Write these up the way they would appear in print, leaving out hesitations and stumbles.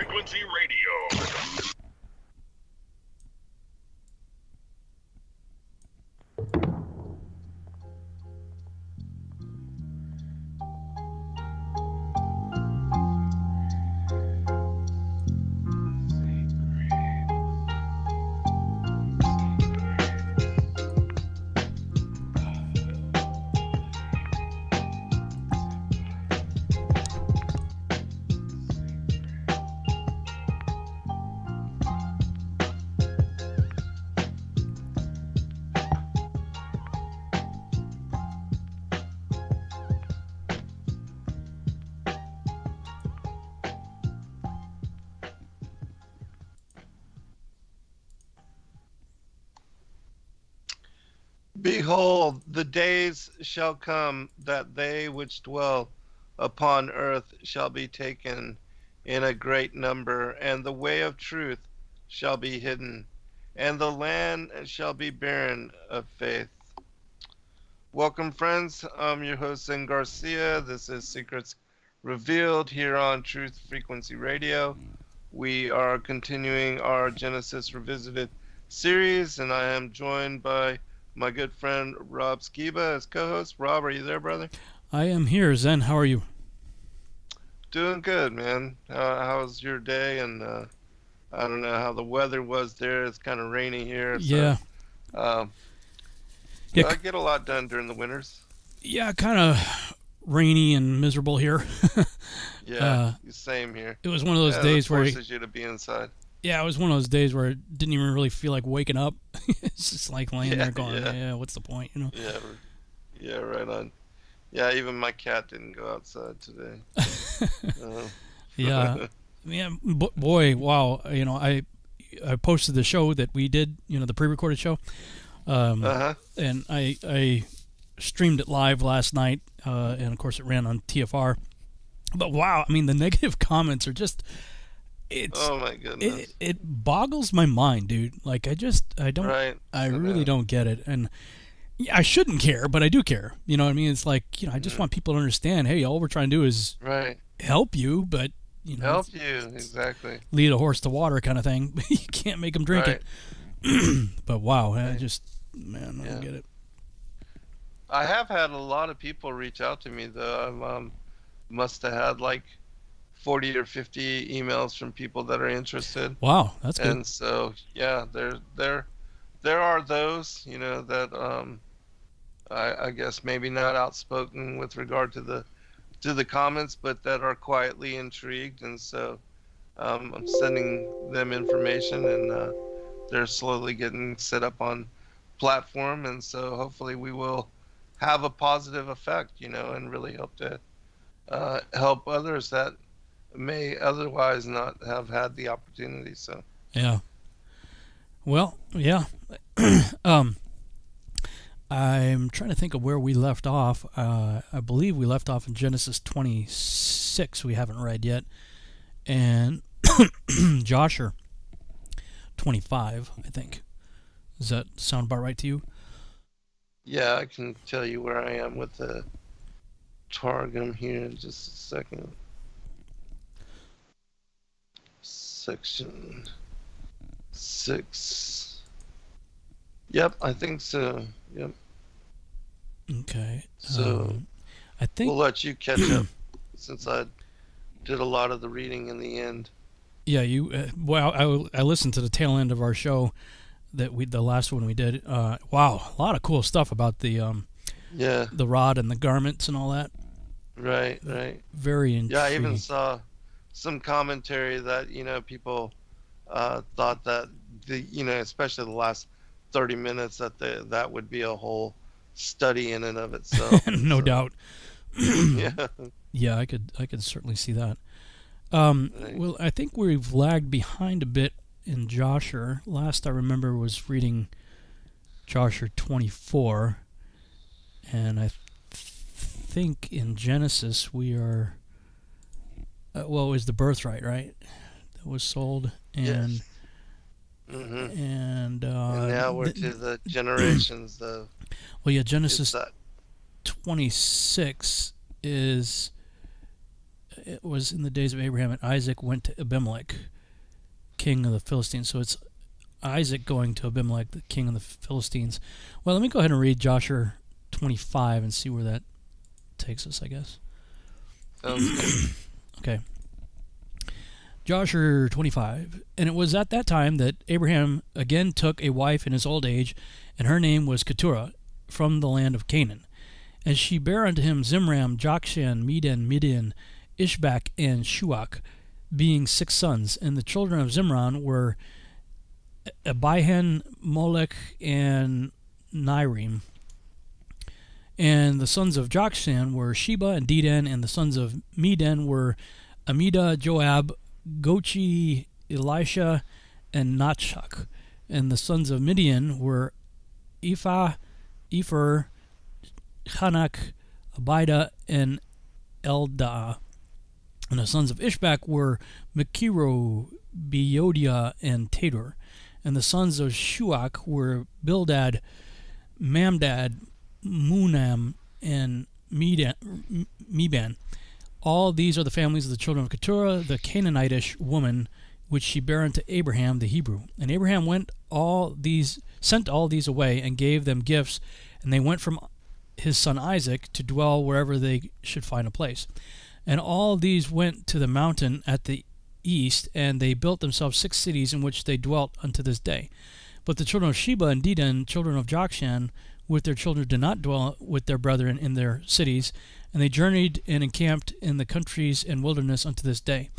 Frequency Radio. Behold, the days shall come that they which dwell upon earth shall be taken in a great number, and the way of truth shall be hidden, and the land shall be barren of faith. Welcome, friends. I'm your host, Zen Garcia. This is Secrets Revealed here on Truth Frequency Radio. We are continuing our Genesis Revisited series, and I am joined by my good friend Rob Skiba as co-host. Rob, are you there, brother? I am here, Zen. How are you? Doing good, man. How's your day? And I don't know how the weather was there. It's kind of rainy here. Yeah. So, yeah. I get a lot done during the winters. Yeah, kind of rainy and miserable here. Yeah, same here. It was one of those days where it forces you to be inside. Yeah, it was one of those days where it didn't even really feel like waking up. It's just like laying there going, yeah, what's the point, you know? Yeah, right on. Yeah, even my cat didn't go outside today. Yeah, boy, wow. You know, I posted the show that we did, you know, the pre-recorded show, and I streamed it live last night, and of course it ran on TFR. But wow, I mean, the negative comments are just. Oh my goodness! It boggles my mind, dude. Like I don't, right. I really don't get it, and I shouldn't care, but I do care. You know what I mean? It's like, you know, I just want people to understand. Hey, all we're trying to do is help you, but you know, help you exactly. Lead a horse to water, kind of thing. You can't make them drink it. But wow, I just I don't get it. I have had a lot of people reach out to me though. I must have had like 40 or 50 emails from people that are interested. Wow, that's good. And so, yeah, there are those, you know, that I guess maybe not outspoken with regard to the comments, but that are quietly intrigued, and so I'm sending them information, and they're slowly getting set up on platform, and so hopefully we will have a positive effect, you know, and really hope to help others that may otherwise not have had the opportunity. So yeah, well, yeah. I'm trying to think of where we left off. I believe we left off in Genesis 26. We haven't read yet, and Jasher 25. I think. Does that sound about right to you? Yeah, I can tell you where I am with the Targum here in just a second. Section 6. Yep, I think so. Yep. Okay. So I think we'll let you catch up since I did a lot of the reading in the end. Yeah, you. Well, I listened to the tail end of our show the last one we did. Wow, a lot of cool stuff about the rod and the garments and all that. Right. Very intriguing. Yeah, I even saw some commentary that, you know, people thought that especially the last 30 minutes that would be a whole study in and of itself. No doubt. Yeah. Yeah, I could certainly see that. Well, I think we've lagged behind a bit in Jasher. Last I remember was reading Jasher 24, and I think in Genesis we are. It was the birthright, right? That was sold, and yes. Mm-hmm. And now we're to the generations, though. Well, yeah, Genesis 26 is it was in the days of Abraham, and Isaac went to Abimelech, king of the Philistines. So it's Isaac going to Abimelech, the king of the Philistines. Well, let me go ahead and read Jasher 25 and see where that takes us, I guess. Okay. Jasher 25. And it was at that time that Abraham again took a wife in his old age, and her name was Keturah, from the land of Canaan. And she bare unto him Zimram, Jokshan, Medan, Midian, Ishbak, and Shuach, being 6 sons. And the children of Zimran were Abihan, Molech, and Nirim. And the sons of Jokshan were Sheba and Dedan, and the sons of Medan were Amida, Joab, Gochi, Elisha, and Nachshak. And the sons of Midian were Ephah, Epher, Hanak, Abida, and Eldah. And the sons of Ishbak were Mekiro, Beodia, and Tadur. And the sons of Shuach were Bildad, Mamdad, Munam, and Meban. All these are the families of the children of Keturah, the Canaanitish woman, which she bare unto Abraham the Hebrew. And Abraham sent all these away, and gave them gifts, and they went from his son Isaac to dwell wherever they should find a place. And all these went to the mountain at the east, and they built themselves 6 cities in which they dwelt unto this day. But the children of Sheba and Dedan, children of Jokshan, with their children did not dwell with their brethren in their cities, and they journeyed and encamped in the countries and wilderness unto this day.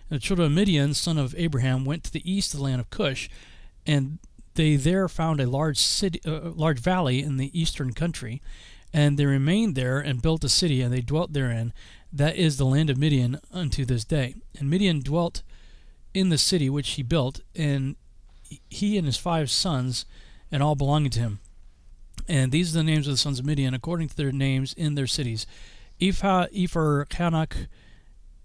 And the children of Midian, son of Abraham, went to the east of the land of Cush, and they there found a large valley in the eastern country, and they remained there and built a city, and they dwelt therein. That is the land of Midian unto this day. And Midian dwelt in the city which he built, and he and his 5 sons, and all belonging to him. And these are the names of the sons of Midian, according to their names in their cities: Ephah, Epher, Hanak,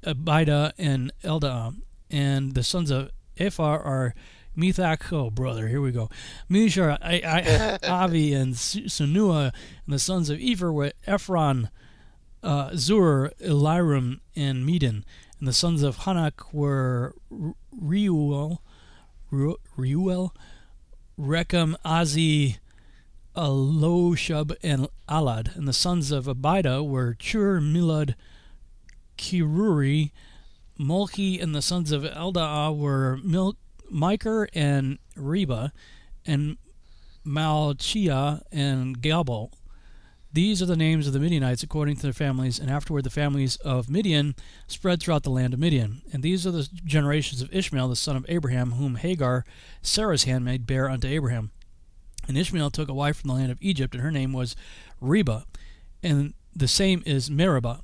Abida, and Eldah. And the sons of Ephah are Methach, oh brother, here we go, Mishar, Avi, and Sunua. And the sons of Epher were Ephron, Zur, Eliram, and Medan. And the sons of Hanak were Reuel, Rechem, Azi, Aloshub, and Alad. And the sons of Abida were Chur, Milad, Kiruri, Molchi. And the sons of Eldah were Miker and Reba, and Malchia and Gabal. These are the names of the Midianites according to their families, and afterward the families of Midian spread throughout the land of Midian. And these are the generations of Ishmael the son of Abraham, whom Hagar, Sarah's handmaid, bare unto Abraham. And Ishmael took a wife from the land of Egypt, and her name was Reba, and the same is Meribah.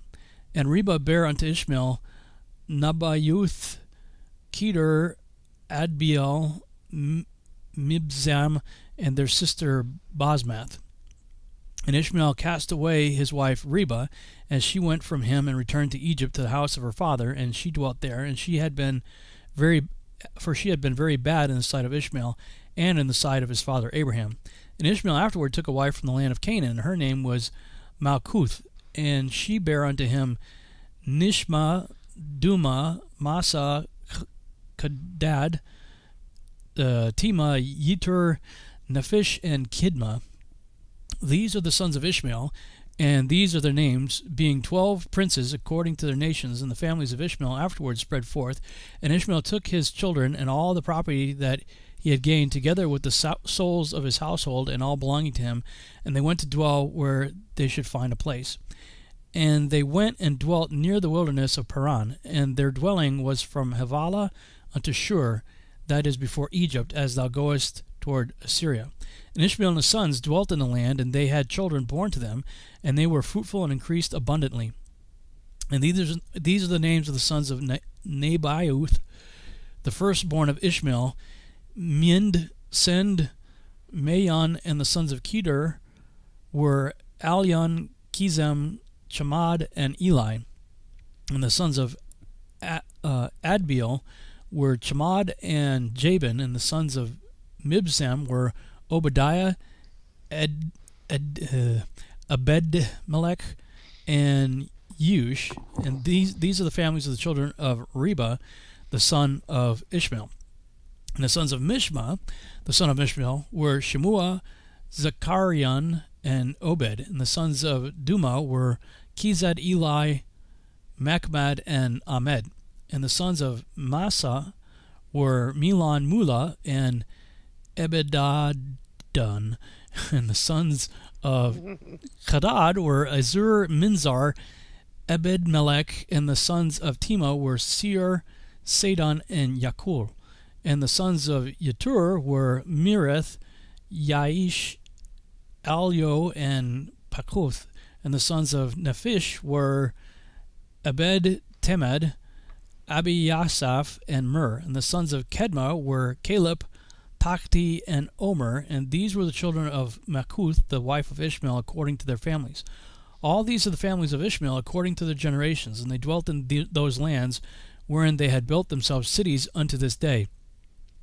And Reba bare unto Ishmael Nabayuth, Kedar, Adbeel, Mibzam, and their sister Basmath. And Ishmael cast away his wife Reba, as she went from him and returned to Egypt to the house of her father, and she dwelt there. And she had been very bad in the sight of Ishmael, and in the sight of his father Abraham. And Ishmael afterward took a wife from the land of Canaan, and her name was Malkuth, and she bare unto him Nishma, Duma, Masa, Kadad, Tima, Yitur, Nephish, and Kidma. These are the sons of Ishmael, and these are their names, being 12 princes according to their nations. And the families of Ishmael afterwards spread forth. And Ishmael took his children and all the property that he had gained, together with the souls of his household and all belonging to him, and they went to dwell where they should find a place. And they went and dwelt near the wilderness of Paran, and their dwelling was from Havilah unto Shur, that is before Egypt, as thou goest toward Assyria. And Ishmael and his sons dwelt in the land, and they had children born to them, and they were fruitful and increased abundantly. And these are the names of the sons of Nebaioth, the firstborn of Ishmael: Mind, Send, Mayon. And the sons of Kedar were Alion, Kizem, Chamad, and Eli. And the sons of Adbeel were Chamad and Jabin. And the sons of Mibsam were Obadiah, Abedmelech, and Yush, and these are the families of the children of Reba, the son of Ishmael. And the sons of Mishma, the son of Ishmael, were Shemua, Zechariah, and Obed. And the sons of Duma were Kezad, Eli, Machmad, and Ahmed. And the sons of Massa were Milan, Mula, and Ebedadon. And the sons of Hadad were Azur, Minzar, Ebed-Melech. And the sons of Tima were Seir, Sadon, and Yakul. And the sons of Yetur were Mirith, Yaish, Alyo, and Pakuth. And the sons of Nephish were Abed, Temed, Abiyasaph, and Mur. And the sons of Kedma were Caleb, Takti, and Omer. And these were the children of Makuth, the wife of Ishmael, according to their families. All these are the families of Ishmael according to their generations, and they dwelt in those lands wherein they had built themselves cities unto this day.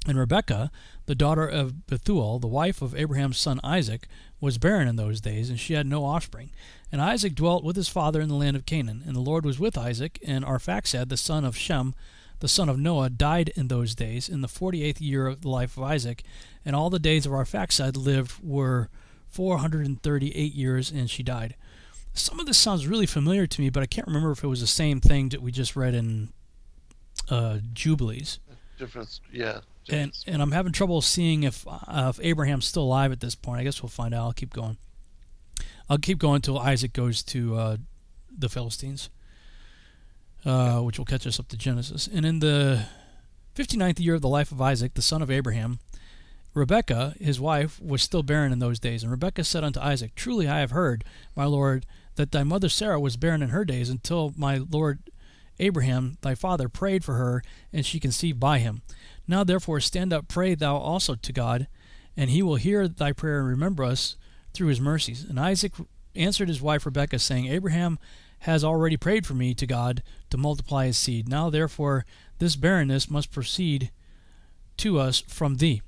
And Rebekah, the daughter of Bethuel, the wife of Abraham's son Isaac, was barren in those days, and she had no offspring. And Isaac dwelt with his father in the land of Canaan. And the Lord was with Isaac, and Arphaxad, the son of Shem, the son of Noah, died in those days, in the 48th year of the life of Isaac. And all the days of Arphaxad lived were 438 years, and she died. Some of this sounds really familiar to me, but I can't remember if it was the same thing that we just read in Jubilees. Difference, yeah. And I'm having trouble seeing if Abraham's still alive at this point. I guess we'll find out. I'll keep going. I'll keep going until Isaac goes to the Philistines, which will catch us up to Genesis. And in the 59th year of the life of Isaac, the son of Abraham, Rebekah, his wife, was still barren in those days. And Rebekah said unto Isaac, Truly I have heard, my lord, that thy mother Sarah was barren in her days, until my lord Abraham, thy father, prayed for her, and she conceived by him. Now therefore stand up, pray thou also to God, and he will hear thy prayer and remember us through his mercies. And Isaac answered his wife Rebekah, saying, Abraham has already prayed for me to God to multiply his seed. Now therefore this barrenness must proceed to us from thee.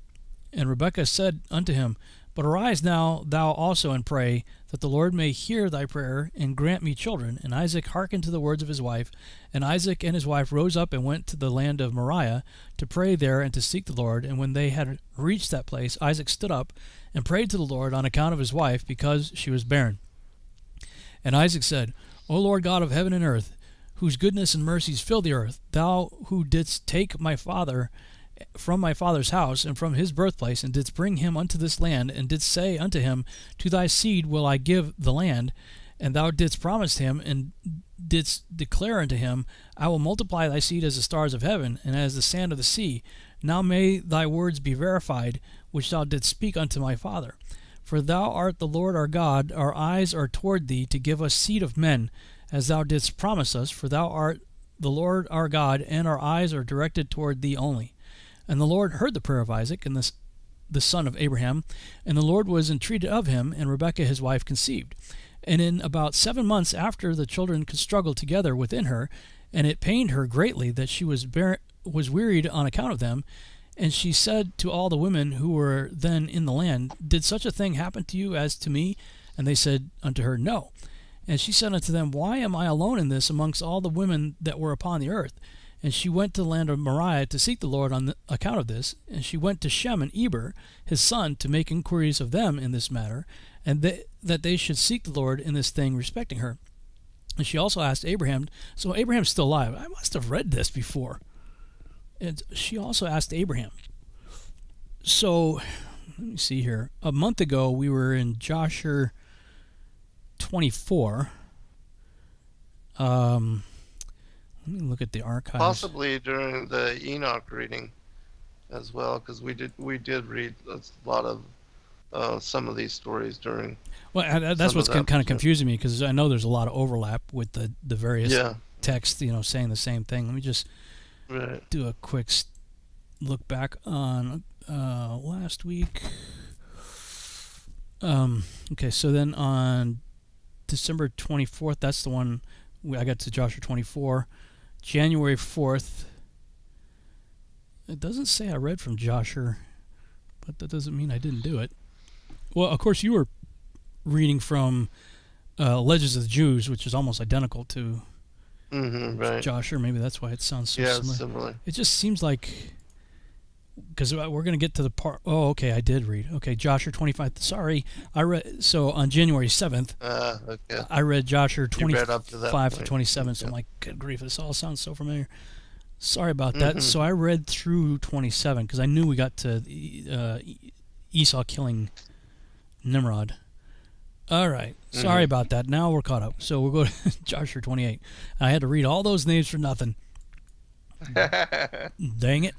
And Rebekah said unto him, But arise now thou also and pray, that the Lord may hear thy prayer and grant me children. And Isaac hearkened to the words of his wife. And Isaac and his wife rose up and went to the land of Moriah to pray there and to seek the Lord. And when they had reached that place, Isaac stood up and prayed to the Lord on account of his wife, because she was barren. And Isaac said, O Lord God of heaven and earth, whose goodness and mercies fill the earth, thou who didst take my father from my father's house and from his birthplace, and didst bring him unto this land, and didst say unto him, To thy seed will I give the land, and thou didst promise him, and didst declare unto him, I will multiply thy seed as the stars of heaven, and as the sand of the sea. Now may thy words be verified, which thou didst speak unto my father. For thou art the Lord our God, our eyes are toward thee, to give us seed of men, as thou didst promise us, for thou art the Lord our God, and our eyes are directed toward thee only. And the Lord heard the prayer of Isaac, and the son of Abraham, and the Lord was entreated of him, and Rebekah his wife conceived. And in about 7 months after, the children struggled together within her, and it pained her greatly that she was wearied on account of them. And she said to all the women who were then in the land, Did such a thing happen to you as to me? And they said unto her, No. And she said unto them, Why am I alone in this amongst all the women that were upon the earth? And she went to the land of Moriah to seek the Lord on account of this. And she went to Shem and Eber, his son, to make inquiries of them in this matter, and that they should seek the Lord in this thing respecting her. And she also asked Abraham, so Abraham's still alive. I must have read this before. And she also asked Abraham. So, let me see here. A month ago, we were in Jasher 24. Let me look at the archives. Possibly during the Enoch reading as well, because we did read a lot of some of these stories during. Well, that's what's kind of confusing me, because I know there's a lot of overlap with the various texts, saying the same thing. Let me just do a quick look back on last week. Okay, so then on December 24th, that's the one I got to Joshua 24. January 4th, it doesn't say I read from Jasher, but that doesn't mean I didn't do it. Well, of course, you were reading from Legends of the Jews, which is almost identical to right. Jasher. Maybe that's why it sounds so similar. Similar. It just seems like, because we're going to get to the part. Oh, okay, I did read. Okay, Jasher 25. Sorry, I read. So on January 7th, okay. I read Jasher You read up 25 to to 27. So I'm like, good grief, this all sounds so familiar. Sorry about that. So I read through 27 because I knew we got to Esau killing Nimrod. All right. Sorry about that. Now we're caught up. So we'll go to Jasher 28. I had to read all those names for nothing. Dang it.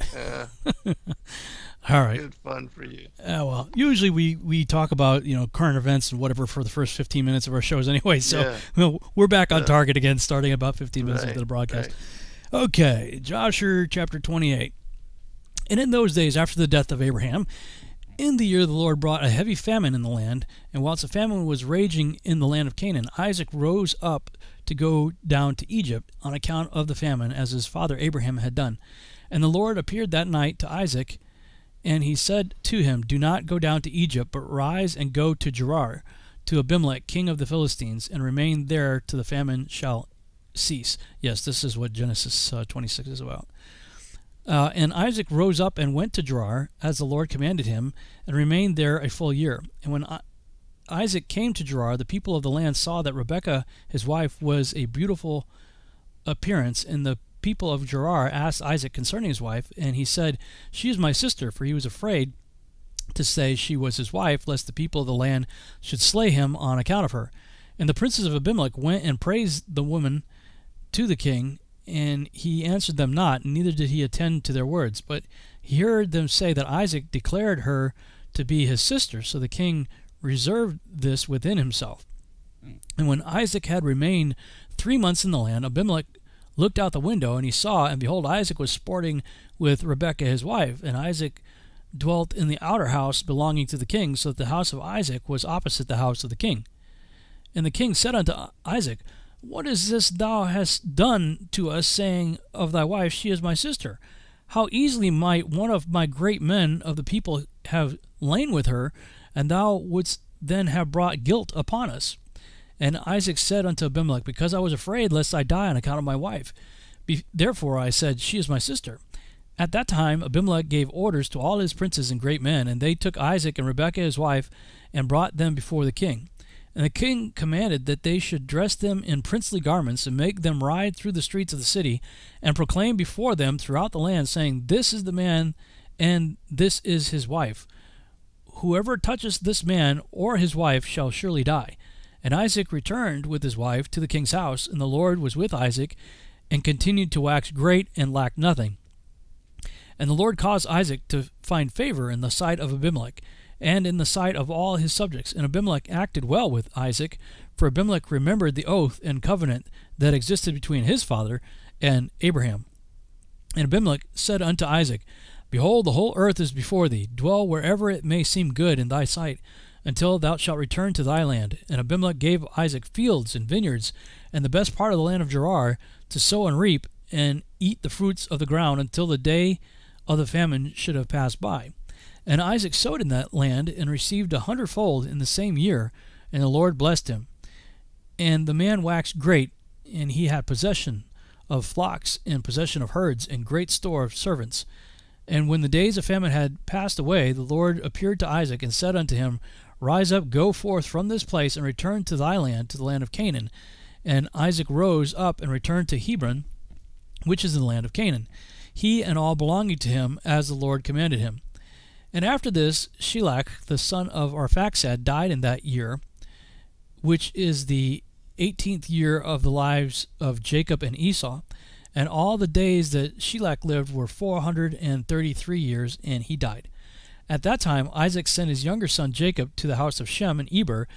All right. Good fun for you. Well, usually we talk about, current events and whatever for the first 15 minutes of our shows anyway. So we're back on target again, starting about 15 minutes into the broadcast. Right. Okay. Jasher chapter 28. And in those days after the death of Abraham, in the year the Lord brought a heavy famine in the land, and whilst the famine was raging in the land of Canaan, Isaac rose up to go down to Egypt on account of the famine, as his father Abraham had done. And the Lord appeared that night to Isaac, and he said to him, "Do not go down to Egypt, but rise and go to Gerar, to Abimelech, king of the Philistines, and remain there till the famine shall cease." Yes, this is what Genesis 26 is about. And Isaac rose up and went to Gerar, as the Lord commanded him, and remained there a full year. And when Isaac came to Gerar, the people of the land saw that Rebekah, his wife, was a beautiful appearance, and the people of Gerar asked Isaac concerning his wife, and he said, "She is my sister," for he was afraid to say she was his wife, lest the people of the land should slay him on account of her. And the princes of Abimelech went and praised the woman to the king, and he answered them not, neither did he attend to their words. But he heard them say that Isaac declared her to be his sister, so the king reserved this within himself. And when Isaac had remained 3 months in the land, Abimelech looked out the window, and he saw, and behold, Isaac was sporting with Rebekah his wife. And Isaac dwelt in the outer house belonging to the king, so that the house of Isaac was opposite the house of the king. And the king said unto Isaac, "What is this thou hast done to us, saying of thy wife, She is my sister? How easily might one of my great men of the people have lain with her, and thou wouldst then have brought guilt upon us." And Isaac said unto Abimelech, "Because I was afraid lest I die on account of my wife. Therefore I said, She is my sister." At that time Abimelech gave orders to all his princes and great men, and they took Isaac and Rebekah his wife, and brought them before the king. And the king commanded that they should dress them in princely garments, and make them ride through the streets of the city, and proclaim before them throughout the land, saying, "This is the man, and this is his wife. Whoever touches this man or his wife shall surely die." And Isaac returned with his wife to the king's house, and the Lord was with Isaac, and continued to wax great, and lacked nothing. And the Lord caused Isaac to find favor in the sight of Abimelech, and in the sight of all his subjects. And Abimelech acted well with Isaac, for Abimelech remembered the oath and covenant that existed between his father and Abraham. And Abimelech said unto Isaac, "Behold, the whole earth is before thee. Dwell wherever it may seem good in thy sight, until thou shalt return to thy land." And Abimelech gave Isaac fields and vineyards, and the best part of the land of Gerar, to sow and reap, and eat the fruits of the ground, until the day of the famine should have passed by. And Isaac sowed in that land, and received 100-fold in the same year, and the Lord blessed him. And the man waxed great, and he had possession of flocks, and possession of herds, and great store of servants. And when the days of famine had passed away, the Lord appeared to Isaac, and said unto him, "Rise up, go forth from this place, and return to thy land, to the land of Canaan." And Isaac rose up and returned to Hebron, which is in the land of Canaan, he and all belonging to him, as the Lord commanded him. And after this, Shelach, the son of Arphaxad, died in that year, which is the 18th year of the lives of Jacob and Esau. And all the days that Shelach lived were 433 years, and he died. At that time Isaac sent his younger son Jacob to the house of Shem and Eber,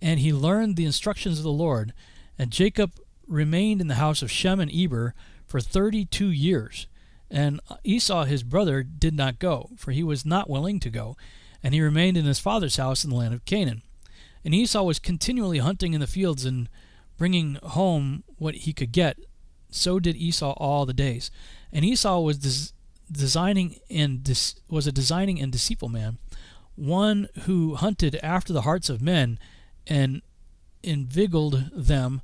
and he learned the instructions of the Lord. And Jacob remained in the house of Shem and Eber for 32 years. And Esau his brother did not go, for he was not willing to go, and he remained in his father's house in the land of Canaan. And Esau was continually hunting in the fields and bringing home what he could get. So did Esau all the days. And Esau was a designing and deceitful man, one who hunted after the hearts of men, and inveigled them,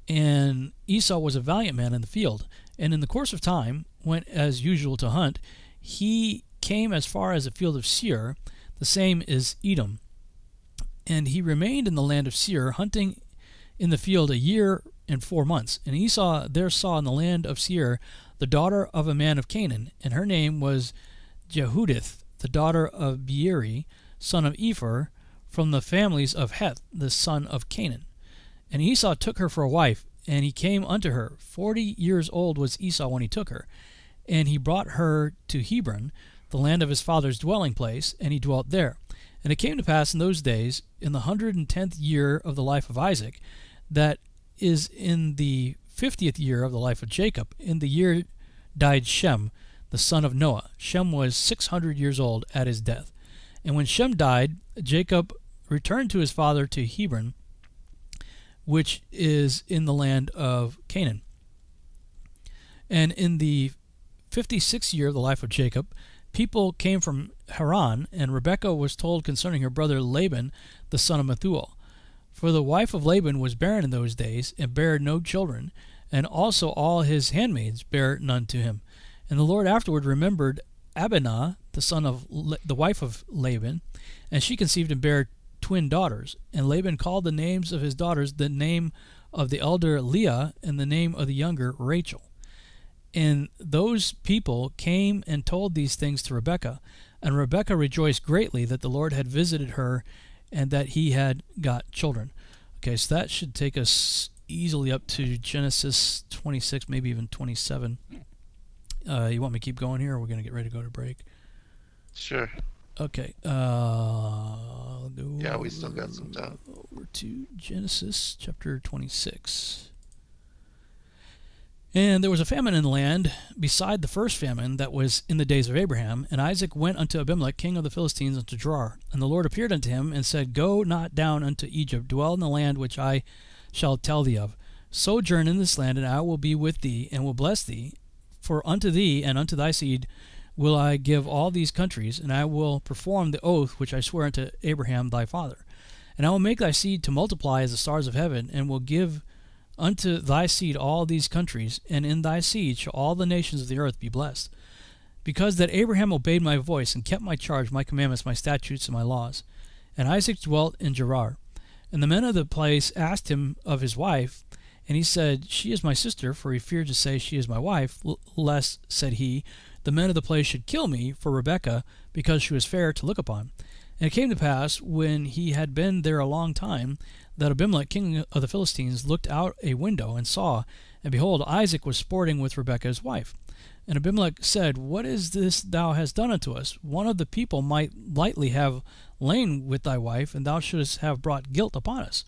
and Esau was a valiant man in the field. And in the course of time, went as usual to hunt. He came as far as the field of Seir, the same is Edom. And he remained in the land of Seir, hunting in the field 1 year and 4 months. And Esau there saw in the land of Seir the daughter of a man of Canaan, and her name was Jehudith, the daughter of Beeri, son of Ephor, from the families of Heth, the son of Canaan. And Esau took her for a wife, and he came unto her. 40 years old was Esau when he took her. And he brought her to Hebron, the land of his father's dwelling place, and he dwelt there. And it came to pass in those days, in the 110th year of the life of Isaac, that is in the 50th year of the life of Jacob, in the year died Shem, the son of Noah. Shem was 600 years old at his death. And when Shem died, Jacob returned to his father to Hebron, which is in the land of Canaan. And in the 56th year of the life of Jacob, people came from Haran, and Rebekah was told concerning her brother Laban, the son of Bethuel. For the wife of Laban was barren in those days, and bare no children, and also all his handmaids bare none to him. And the Lord afterward remembered Abinah, the son of the wife of Laban, and she conceived and bare twin daughters. And Laban called the names of his daughters the name of the elder Leah, and the name of the younger Rachel. And those people came and told these things to Rebekah, and Rebekah rejoiced greatly that the Lord had visited her, and that he had got children. Okay, so that should take us easily up to Genesis 26, maybe even 27. You want me to keep going here, or we're going to get ready to go to break? Sure. Okay. Yeah, we still got some time. Over to Genesis chapter 26. And there was a famine in the land beside the first famine that was in the days of Abraham. And Isaac went unto Abimelech, king of the Philistines, unto Gerar. And the Lord appeared unto him, and said, Go not down unto Egypt, dwell in the land which I shall tell thee of. Sojourn in this land, and I will be with thee, and will bless thee. For unto thee and unto thy seed will I give all these countries, and I will perform the oath which I sware unto Abraham thy father. And I will make thy seed to multiply as the stars of heaven, and will give unto thy seed all these countries, and in thy seed shall all the nations of the earth be blessed. Because that Abraham obeyed my voice, and kept my charge, my commandments, my statutes, and my laws. And Isaac dwelt in Gerar. And the men of the place asked him of his wife, and he said, She is my sister, for he feared to say, She is my wife, lest, said he, the men of the place should kill me for Rebekah, because she was fair to look upon. And it came to pass, when he had been there a long time, that Abimelech, king of the Philistines, looked out a window and saw, and behold, Isaac was sporting with Rebekah his wife. And Abimelech said, What is this thou hast done unto us? One of the people might lightly have lain with thy wife, and thou shouldest have brought guilt upon us.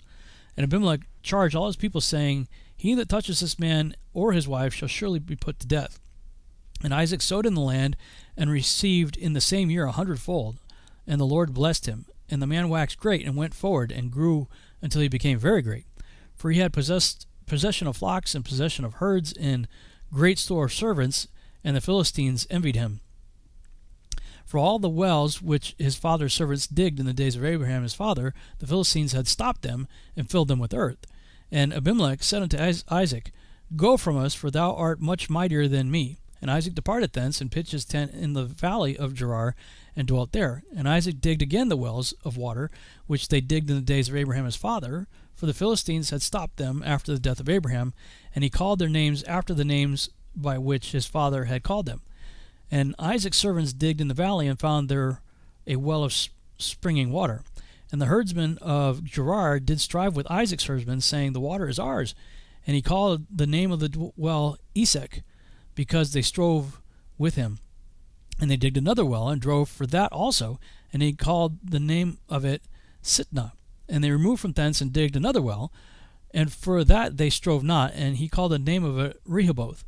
And Abimelech charged all his people, saying, He that touches this man or his wife shall surely be put to death. And Isaac sowed in the land, and received in the same year 100-fold. And the Lord blessed him. And the man waxed great, and went forward, and grew until he became very great. For he had possession of flocks, and possession of herds, and great store of servants, and the Philistines envied him. For all the wells which his father's servants digged in the days of Abraham his father, the Philistines had stopped them, and filled them with earth. And Abimelech said unto Isaac, Go from us, for thou art much mightier than me. And Isaac departed thence, and pitched his tent in the valley of Gerar, and dwelt there. And Isaac digged again the wells of water, which they digged in the days of Abraham his father, for the Philistines had stopped them after the death of Abraham, and he called their names after the names by which his father had called them. And Isaac's servants digged in the valley, and found there a well of springing water. And the herdsmen of Gerar did strive with Isaac's herdsmen, saying, The water is ours. And he called the name of the well Esek, because they strove with him. And they digged another well, and drove for that also, and he called the name of it Sitnah. And they removed from thence, and digged another well, and for that they strove not, and he called the name of it Rehoboth.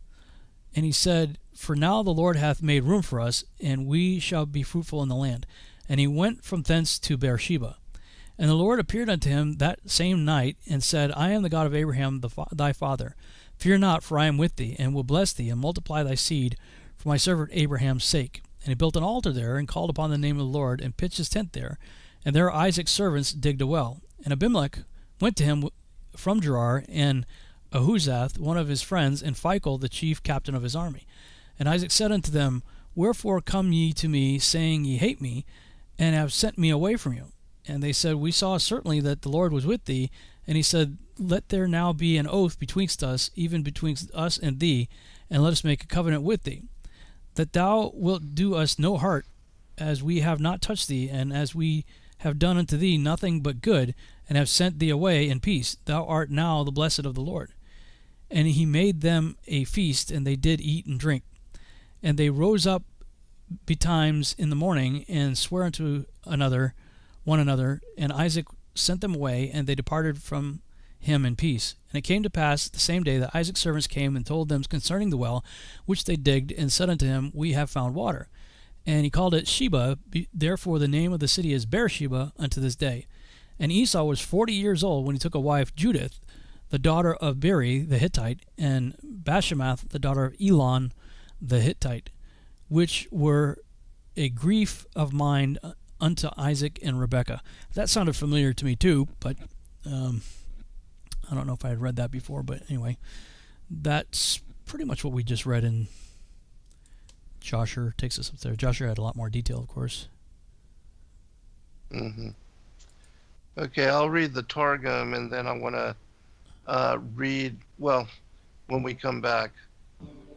And he said, For now the Lord hath made room for us, and we shall be fruitful in the land. And he went from thence to Beersheba. And the Lord appeared unto him that same night, and said, I am the God of Abraham thy father. Fear not, for I am with thee, and will bless thee, and multiply thy seed, for my servant Abraham's sake. And he built an altar there, and called upon the name of the Lord, and pitched his tent there. And there Isaac's servants digged a well. And Abimelech went to him from Gerar, and Ahuzath, one of his friends, and Phicol, the chief captain of his army. And Isaac said unto them, Wherefore come ye to me, saying, Ye hate me, and have sent me away from you? And they said, We saw certainly that the Lord was with thee. And he said, Let there now be an oath betwixt us, even betwixt us and thee, and let us make a covenant with thee, that thou wilt do us no hurt, as we have not touched thee, and as we have done unto thee nothing but good, and have sent thee away in peace. Thou art now the blessed of the Lord. And he made them a feast, and they did eat and drink. And they rose up betimes in the morning, and sware unto one another, and Isaac sent them away, and they departed from him in peace. And it came to pass the same day that Isaac's servants came and told them concerning the well which they digged, and said unto him, We have found water. And he called it Skiba, therefore the name of the city is Beersheba unto this day. And Esau was 40 years old when he took a wife, Judith, the daughter of Beri the Hittite, and Bashemath, the daughter of Elon the Hittite, which were a grief of mind unto Isaac and Rebekah. That sounded familiar to me too, but I don't know if I had read that before, but anyway, that's pretty much what we just read in Jasher. Takes us up there. Jasher had a lot more detail, of course. Mm-hmm. Okay, I'll read the Targum, and then I want to read, well, when we come back,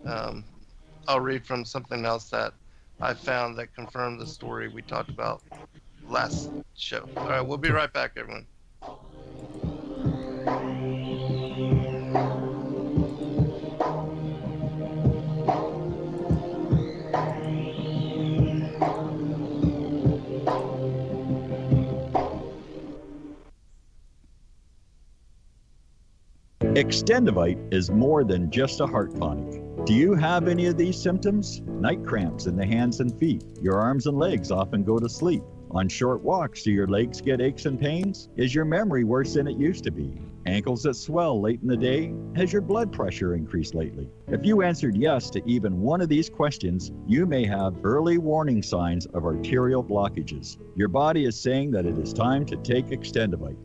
I'll read from something else that I found that confirmed the story we talked about last show. All right, we'll be right back, everyone. Extendivite is more than just a heart tonic. Do you have any of these symptoms? Night cramps in the hands and feet. Your arms and legs often go to sleep. On short walks, do your legs get aches and pains? Is your memory worse than it used to be? Ankles that swell late in the day? Has your blood pressure increased lately? If you answered yes to even one of these questions, you may have early warning signs of arterial blockages. Your body is saying that it is time to take Extendivite.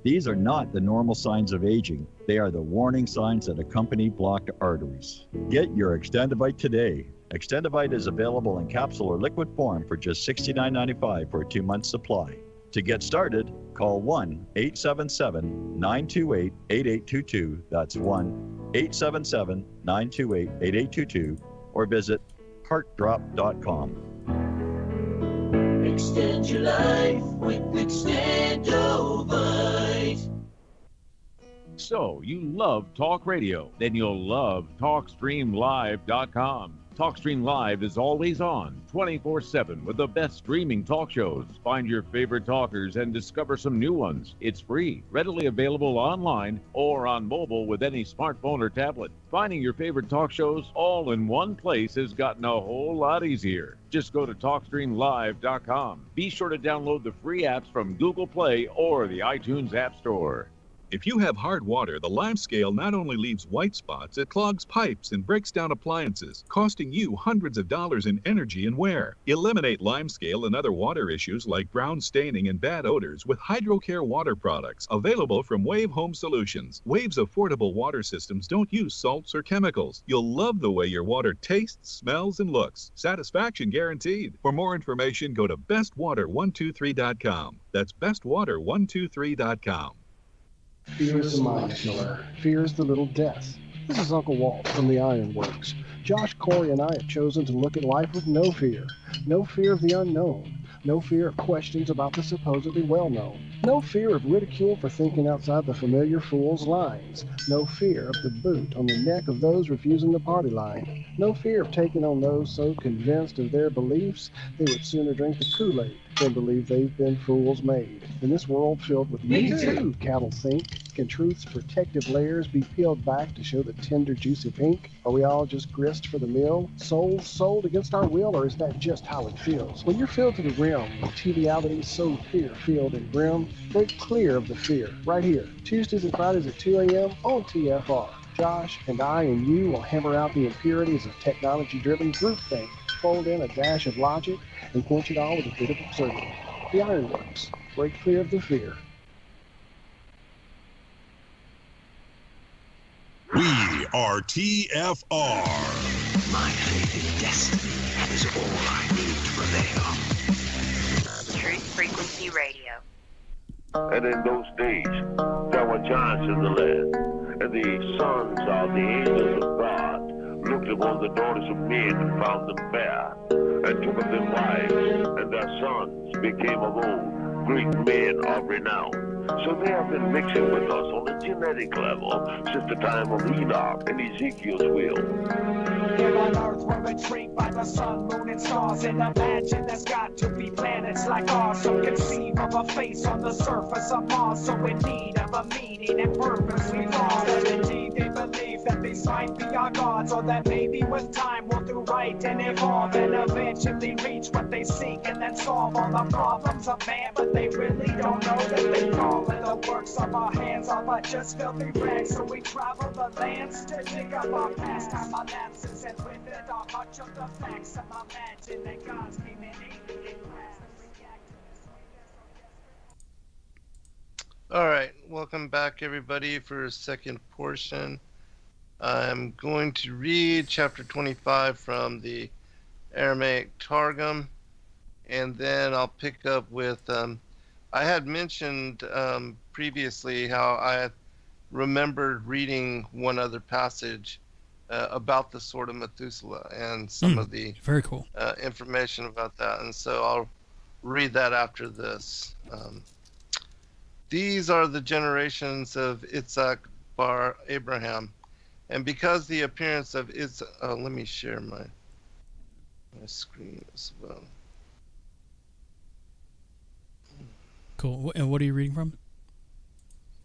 These are not the normal signs of aging. They are the warning signs that accompany blocked arteries. Get your Extendivite today. Extendivite is available in capsule or liquid form for just $69.95 for a 2-month supply. To get started, call 1-877-928-8822. That's 1-877-928-8822, or visit heartdrop.com. Extend your life with Extendovite. So, you love talk radio? Then you'll love TalkStreamLive.com. TalkStream Live is always on, 24/7, with the best streaming talk shows. Find your favorite talkers and discover some new ones. It's free, readily available online or on mobile with any smartphone or tablet. Finding your favorite talk shows all in one place has gotten a whole lot easier. Just go to TalkStreamLive.com. Be sure to download the free apps from Google Play or the iTunes App Store. If you have hard water, the lime scale not only leaves white spots, it clogs pipes and breaks down appliances, costing you hundreds of dollars in energy and wear. Eliminate lime scale and other water issues like brown staining and bad odors with HydroCare water products, available from Wave Home Solutions. Wave's affordable water systems don't use salts or chemicals. You'll love the way your water tastes, smells, and looks. Satisfaction guaranteed. For more information, go to bestwater123.com. That's bestwater123.com. Fear is the mind killer. Fear is the little death. This is Uncle Walt from the Ironworks. Josh, Corey, and I have chosen to look at life with no fear. No fear of the unknown. No fear of questions about the supposedly well-known. No fear of ridicule for thinking outside the familiar fool's lines. No fear of the boot on the neck of those refusing the party line. No fear of taking on those so convinced of their beliefs they would sooner drink the Kool-Aid than believe they've been fools made. In this world filled with me too, cattle think, can truth's protective layers be peeled back to show the tender, juicy pink? Are we all just grist for the mill? Souls sold against our will, or is that just how it feels? When you're filled to the rim with trivialities so fear-filled and grim, break clear of the fear right here. Tuesdays and Fridays at 2 a.m. on TFR. Josh and I and you will hammer out the impurities of technology-driven groupthink, fold in a dash of logic, and quench it all with a bit of absurdity. The Ironworks. Break clear of the fear. We are TFR. My faith in destiny is all I need to prevail. Truth Frequency Radio. And in those days, there were giants in the land, and the sons of the angels of God looked upon the daughters of men and found them fair, and took of them wives, and their sons became of old great men of renown. So they have been mixing with us on a genetic level since the time of Enoch and Ezekiel's will. Here on Earth, we're intrigued by the sun, moon, and stars, and imagine there's got to be planets like ours. So conceive of a face on the surface of Mars, so in need of a meaning and purpose we fall. And indeed, they believe that these might be our gods, or that maybe with time we'll do right and evolve, and eventually reach what they seek, and then solve all the problems of man. But they really don't know that they fall in the works of our hands are but just filthy rags. So we travel the lands to dig up our past time, our lapses, and with it are much of the facts. Some imagine that God's came in alien class and react to this way. All right, welcome back, everybody, for a second portion. I'm going to read chapter 25 from the Aramaic Targum, and then I'll pick up with, I had mentioned previously how I had remembered reading one other passage about the sword of Methuselah and some of the very cool information about that, and so I'll read that after this. These are the generations of Isaac bar Abraham, and because the appearance of Isaac, let me share my screen as well. Cool. And what are you reading from?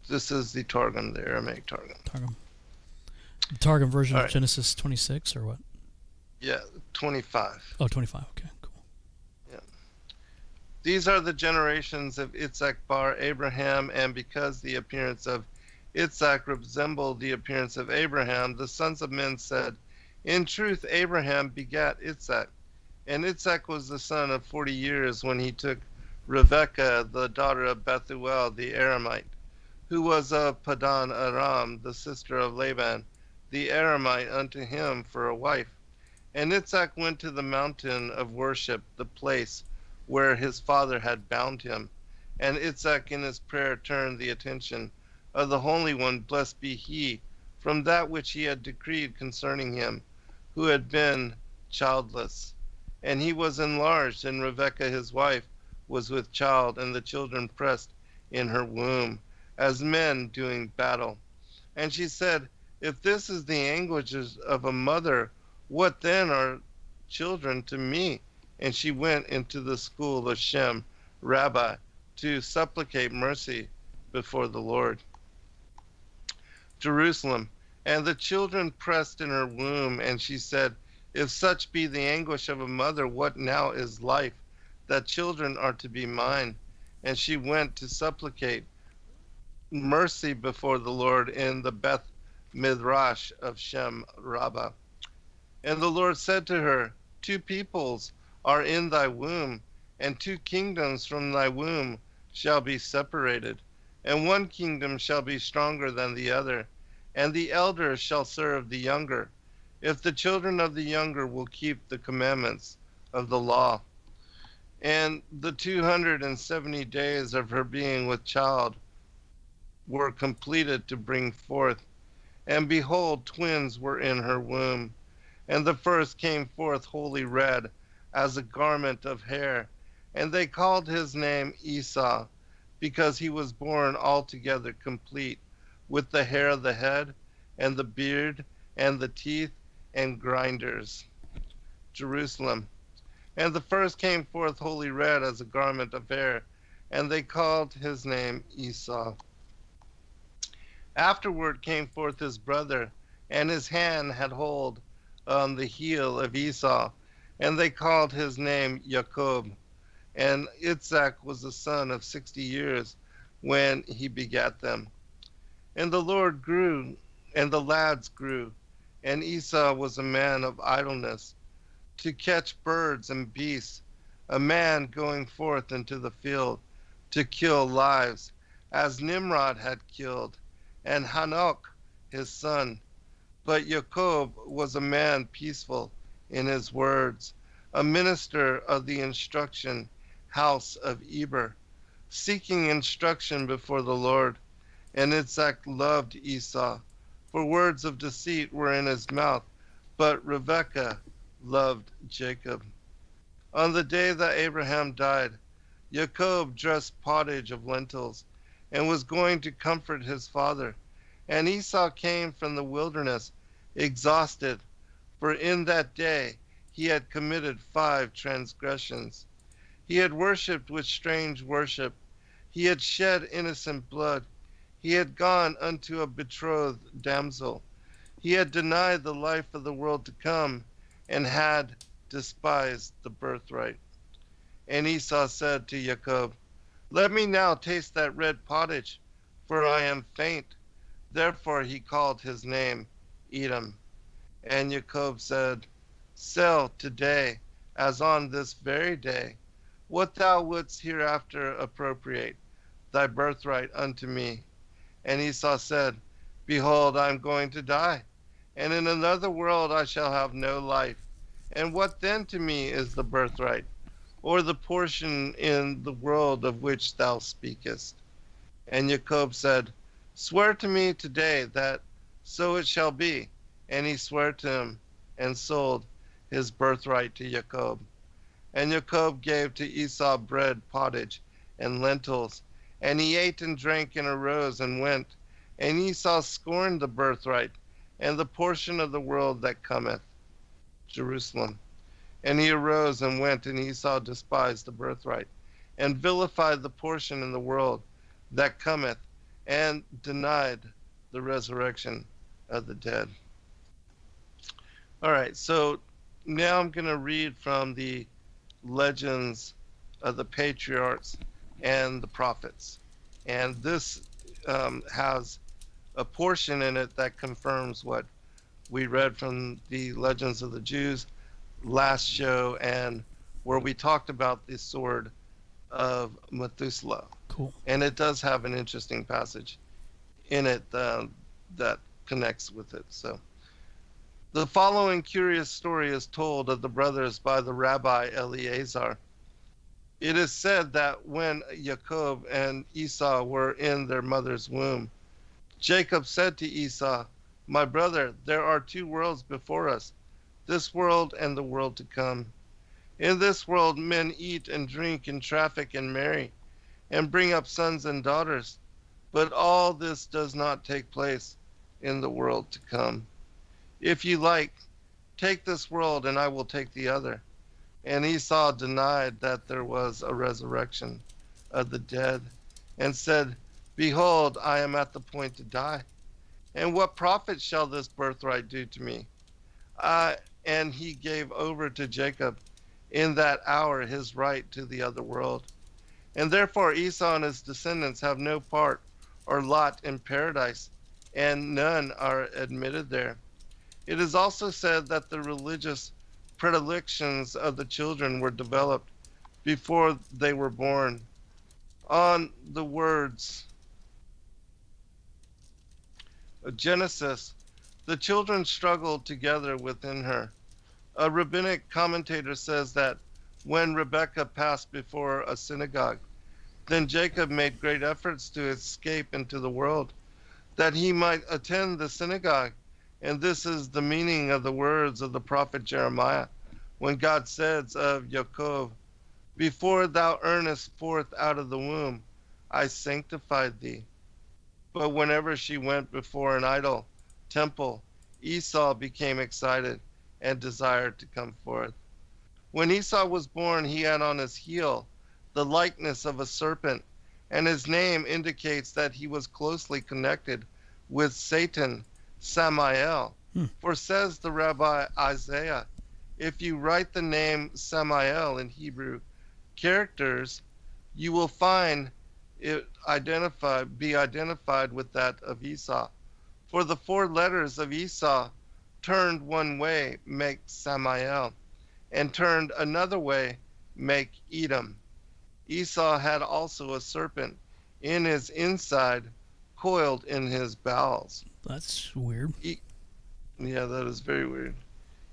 This is the Targum, the Aramaic Targum. The Targum version All of right. Genesis 26 or what? Yeah, 25. Oh, 25. Okay, cool. Yeah. These are the generations of Isaac bar Abraham, and because the appearance of Isaac resembled the appearance of Abraham, the sons of men said, in truth, Abraham begat Isaac. And Isaac was the son of 40 years when he took Rebekah, the daughter of Bethuel the Aramite, who was of Padan Aram, the sister of Laban, the Aramite, unto him for a wife. And Isaac went to the mountain of worship, the place where his father had bound him. And Isaac in his prayer turned the attention of the Holy One, blessed be he, from that which he had decreed concerning him, who had been childless. And he was enlarged, and Rebekah his wife was with child, and the children pressed in her womb, as men doing battle. And she said, if this is the anguishes of a mother, what then are children to me? And she went into the school of Shem, Rabbi, to supplicate mercy before the Lord. Jerusalem. And the children pressed in her womb, and she said, if such be the anguish of a mother, what now is life, that children are to be mine? And she went to supplicate mercy before the Lord in the Beth Midrash of Shem Rabbah. And the Lord said to her, 2 peoples are in thy womb, and 2 kingdoms from thy womb shall be separated, and one kingdom shall be stronger than the other, and the elder shall serve the younger, if the children of the younger will keep the commandments of the law. And the 270 days of her being with child were completed to bring forth. And behold, twins were in her womb. And the first came forth wholly red, as a garment of hair. And they called his name Esau, because he was born altogether complete, with the hair of the head, and the beard, and the teeth, and grinders. Jerusalem. And the first came forth wholly red as a garment of hair, and they called his name Esau. Afterward came forth his brother, and his hand had hold on the heel of Esau, and they called his name Jacob. And Isaac was the son of 60 years when he begat them. And the Lord grew, and the lads grew, and Esau was a man of idleness, to catch birds and beasts, a man going forth into the field to kill lives, as Nimrod had killed, and Hanok his son, But Jacob was a man peaceful in his words, a minister of the instruction house of Eber, seeking instruction before the Lord. And Isaac loved Esau, for words of deceit were in his mouth, but Rebekah loved Jacob. On the day that Abraham died, Jacob dressed pottage of lentils, and was going to comfort his father. And Esau came from the wilderness, exhausted, for in that day he had committed 5 transgressions. He had worshipped with strange worship. He had shed innocent blood. He had gone unto a betrothed damsel. He had denied the life of the world to come, and had despised the birthright. And Esau said to Jacob, Let me now taste that red pottage, for I am faint. Therefore he called his name Edom. And Jacob said, Sell today, as on this very day, what thou wouldst hereafter appropriate, thy birthright unto me. And Esau said, Behold, I am going to die, and in another world I shall have no life. And what then to me is the birthright, or the portion in the world of which thou speakest? And Jacob said, Swear to me today that so it shall be. And he swore to him, and sold his birthright to Jacob. And Jacob gave to Esau bread, pottage, and lentils. And he ate and drank and arose and went. And Esau scorned the birthright, and the portion of the world that cometh, Jerusalem. And he arose and went, and Esau despised the birthright, and vilified the portion in the world that cometh, and denied the resurrection of the dead. All right, so now I'm going to read from the legends of the patriarchs and the prophets. And this has a portion in it that confirms what we read from the legends of the Jews last show, and where we talked about the sword of Methuselah. Cool. And it does have an interesting passage in it that connects with it. So the following curious story is told of the brothers by the rabbi Eleazar. It is said that when Jacob and Esau were in their mother's womb, Jacob said to Esau, My brother, there are 2 worlds before us, this world and the world to come. In this world men eat and drink and traffic and marry, and bring up sons and daughters, but all this does not take place in the world to come. If you like, take this world and I will take the other. And Esau denied that there was a resurrection of the dead, and said, Behold, I am at the point to die. And what profit shall this birthright do to me? And he gave over to Jacob in that hour his right to the other world. And therefore Esau and his descendants have no part or lot in paradise, and none are admitted there. It is also said that the religious predilections of the children were developed before they were born. On the words of Genesis, the children struggled together within her. A rabbinic commentator says that when Rebekah passed before a synagogue, then Jacob made great efforts to escape into the world, that he might attend the synagogue. And this is the meaning of the words of the prophet Jeremiah, when God says of Jacob, Before thou earnest forth out of the womb, I sanctified thee. But whenever she went before an idol temple, Esau became excited and desired to come forth. When Esau was born, he had on his heel the likeness of a serpent, and his name indicates that he was closely connected with Satan, Samael. For says the Rabbi Isaiah, if you write the name Samael in Hebrew characters, you will find it be identified with that of Esau. For the 4 letters of Esau turned one way make Samael, and turned another way make Edom. Esau had also a serpent in his inside, coiled in his bowels. That's weird. Yeah, that is very weird.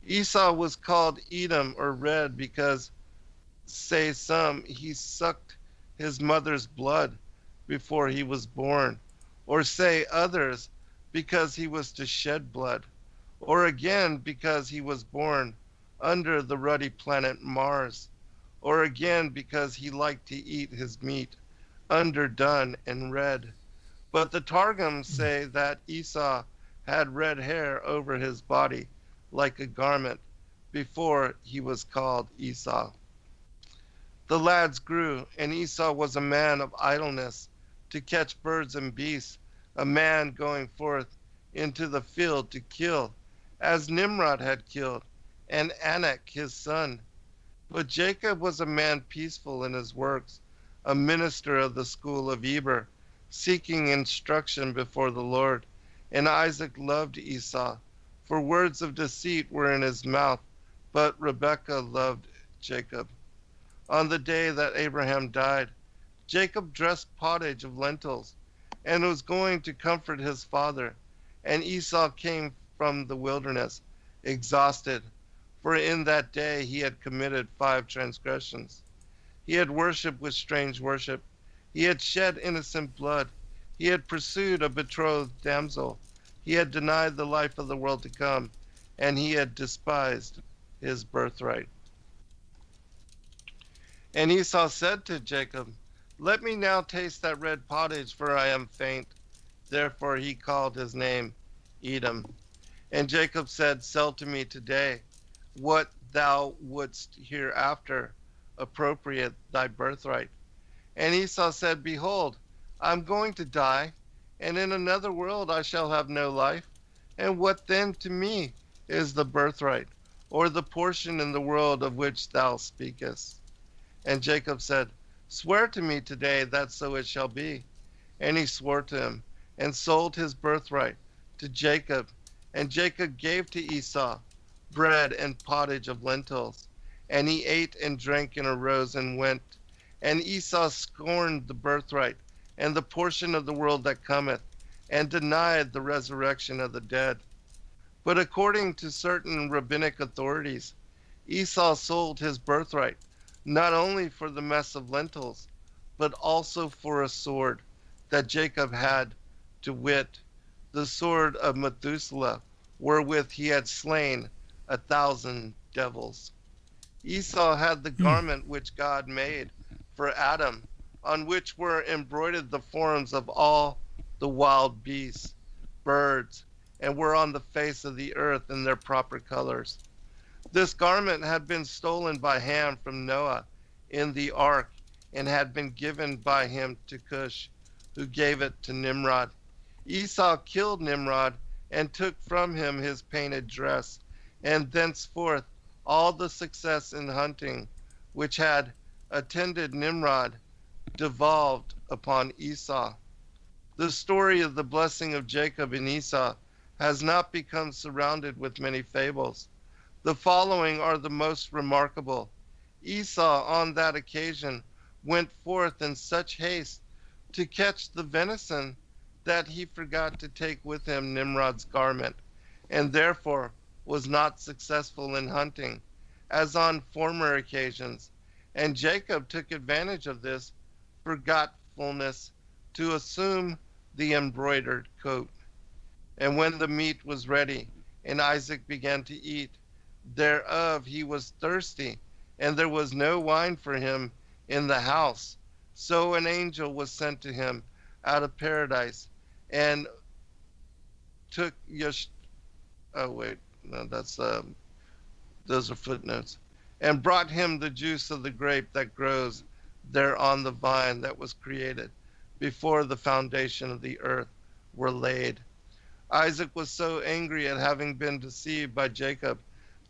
Esau was called Edom or red because, say some, he sucked his mother's blood before he was born, or say others, because he was to shed blood, or again because he was born under the ruddy planet Mars, or again because he liked to eat his meat underdone and red. But the Targums say that Esau had red hair over his body like a garment before he was called Esau. The lads grew, and Esau was a man of idleness, to catch birds and beasts, a man going forth into the field to kill, as Nimrod had killed, and Anak his son. But Jacob was a man peaceful in his works, a minister of the school of Eber, seeking instruction before the Lord. And Isaac loved Esau, for words of deceit were in his mouth, but Rebekah loved Jacob. On the day that Abraham died, Jacob dressed pottage of lentils, and was going to comfort his father. And Esau came from the wilderness, exhausted, for in that day he had committed 5 transgressions. He had worshipped with strange worship. He had shed innocent blood. He had pursued a betrothed damsel. He had denied the life of the world to come, and he had despised his birthright. And Esau said to Jacob, "Let me now taste that red pottage, for I am faint." Therefore he called his name Edom. And Jacob said, "Sell to me today what thou wouldst hereafter appropriate thy birthright." And Esau said, "Behold, I am going to die, and in another world I shall have no life. And what then to me is the birthright, or the portion in the world of which thou speakest?" And Jacob said, "Swear to me today that so it shall be." And he swore to him, and sold his birthright to Jacob. And Jacob gave to Esau bread and pottage of lentils. And he ate and drank and arose and went. And Esau scorned the birthright and the portion of the world that cometh, and denied the resurrection of the dead. But according to certain rabbinic authorities, Esau sold his birthright, not only for the mess of lentils, but also for a sword that Jacob had, to wit, the sword of Methuselah, wherewith he had slain 1,000 devils. Esau had the garment which God made for Adam, on which were embroidered the forms of all the wild beasts, birds, and were on the face of the earth in their proper colors. This garment had been stolen by Ham from Noah in the ark, and had been given by him to Cush, who gave it to Nimrod. Esau killed Nimrod and took from him his painted dress, and thenceforth all the success in hunting which had attended Nimrod devolved upon Esau. The story of the blessing of Jacob and Esau has not become surrounded with many fables. The following are the most remarkable. Esau on that occasion went forth in such haste to catch the venison that he forgot to take with him Nimrod's garment, and therefore was not successful in hunting, as on former occasions. And Jacob took advantage of this forgetfulness to assume the embroidered coat. And when the meat was ready, and Isaac began to eat thereof, he was thirsty, and there was no wine for him in the house. So an angel was sent to him out of paradise, and took those are footnotes, and brought him the juice of the grape that grows there on the vine that was created before the foundation of the earth were laid. Isaac was so angry at having been deceived by Jacob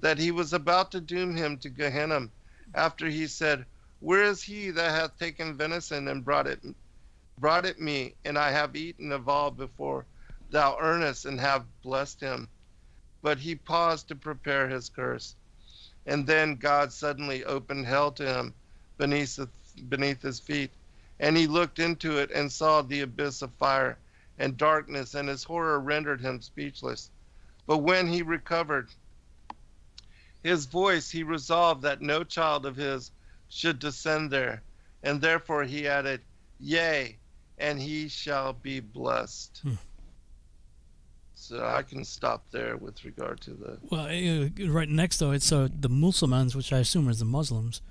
that he was about to doom him to Gehenna, after he said, "Where is he that hath taken venison and brought it me, and I have eaten of all before thou earnest, and have blessed him?" But he paused to prepare his curse. And then God suddenly opened hell to him beneath his feet, and he looked into it and saw the abyss of fire and darkness, and his horror rendered him speechless. But when he recovered his voice, he resolved that no child of his should descend there. And therefore he added, Yea, and he shall be blessed. So I can stop there with regard to the... Well, right next, though, it's the Muslims, which I assume is the Muslims,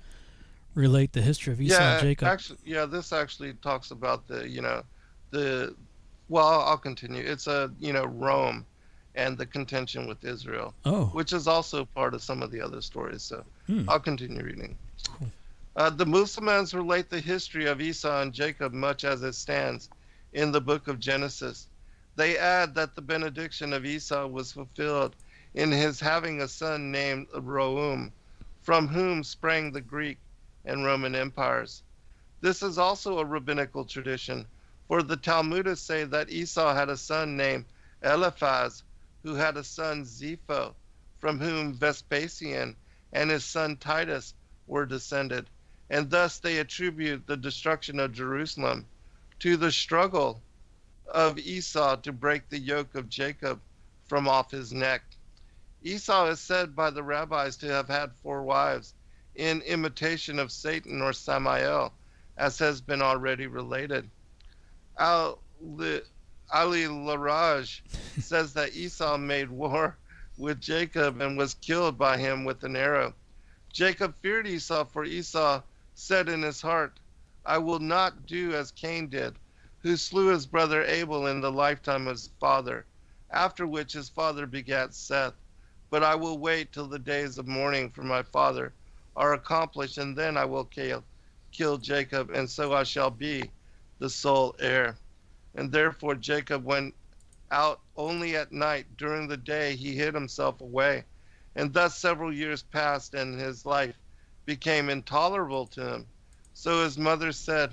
relate the history of Esau and Jacob. Actually, this actually talks about well, I'll continue. It's Rome and the contention with Israel, which is also part of some of the other stories. So I'll continue reading. Cool. The Muslims relate the history of Esau and Jacob much as it stands in the book of Genesis. They add that the benediction of Esau was fulfilled in his having a son named Reuel, from whom sprang the Greek and Roman empires. This is also a rabbinical tradition, for the Talmudists say that Esau had a son named Eliphaz, who had a son Zepho, from whom Vespasian and his son Titus were descended, and thus they attribute the destruction of Jerusalem to the struggle of Esau to break the yoke of Jacob from off his neck. Esau is said by the rabbis to have had 4 wives, in imitation of Satan or Samael, as has been already related. Ali Laraj says that Esau made war with Jacob and was killed by him with an arrow. Jacob feared Esau, for Esau said in his heart, I will not do as Cain did, who slew his brother Abel in the lifetime of his father, after which his father begat Seth. But I will wait till the days of mourning for my father are accomplished, and then I will kill Jacob, and so I shall be the sole heir. And therefore Jacob went out only at night. During the day he hid himself away. And thus several years passed, and his life became intolerable to him. So his mother said,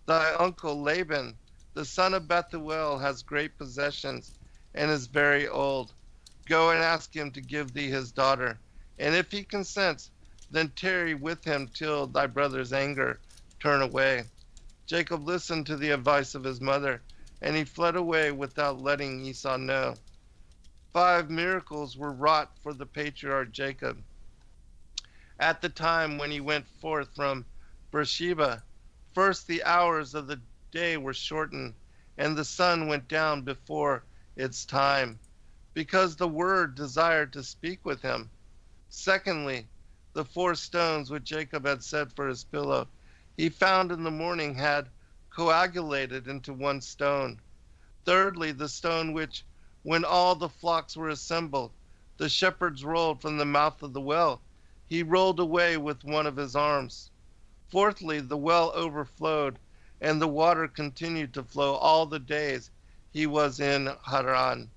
Thy uncle Laban, the son of Bethuel, has great possessions, and is very old. Go and ask him to give thee his daughter. And if he consents, then tarry with him till thy brother's anger turn away. Jacob listened to the advice of his mother, and he fled away without letting Esau know. 5 miracles were wrought for the patriarch Jacob at the time when he went forth from Beersheba. First, the hours of the day were shortened, and the sun went down before its time, because the Word desired to speak with him. Secondly, the 4 stones which Jacob had set for his pillow, he found in the morning had coagulated into 1 stone. Thirdly, the stone which, when all the flocks were assembled, the shepherds rolled from the mouth of the well, he rolled away with one of his arms. Fourthly, the well overflowed, and the water continued to flow all the days he was in Haran.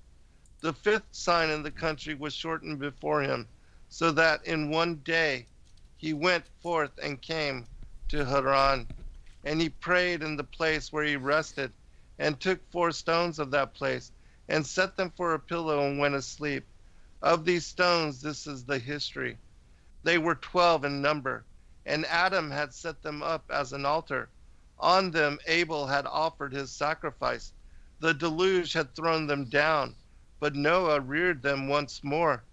The 5th sign in the country was shortened before him, so that in 1 day he went forth and came to Haran. And he prayed in the place where he rested, and took 4 stones of that place, and set them for a pillow, and went asleep. Of these stones this is the history. They were 12 in number, and Adam had set them up as an altar. On them Abel had offered his sacrifice. The deluge had thrown them down, but Noah reared them once more.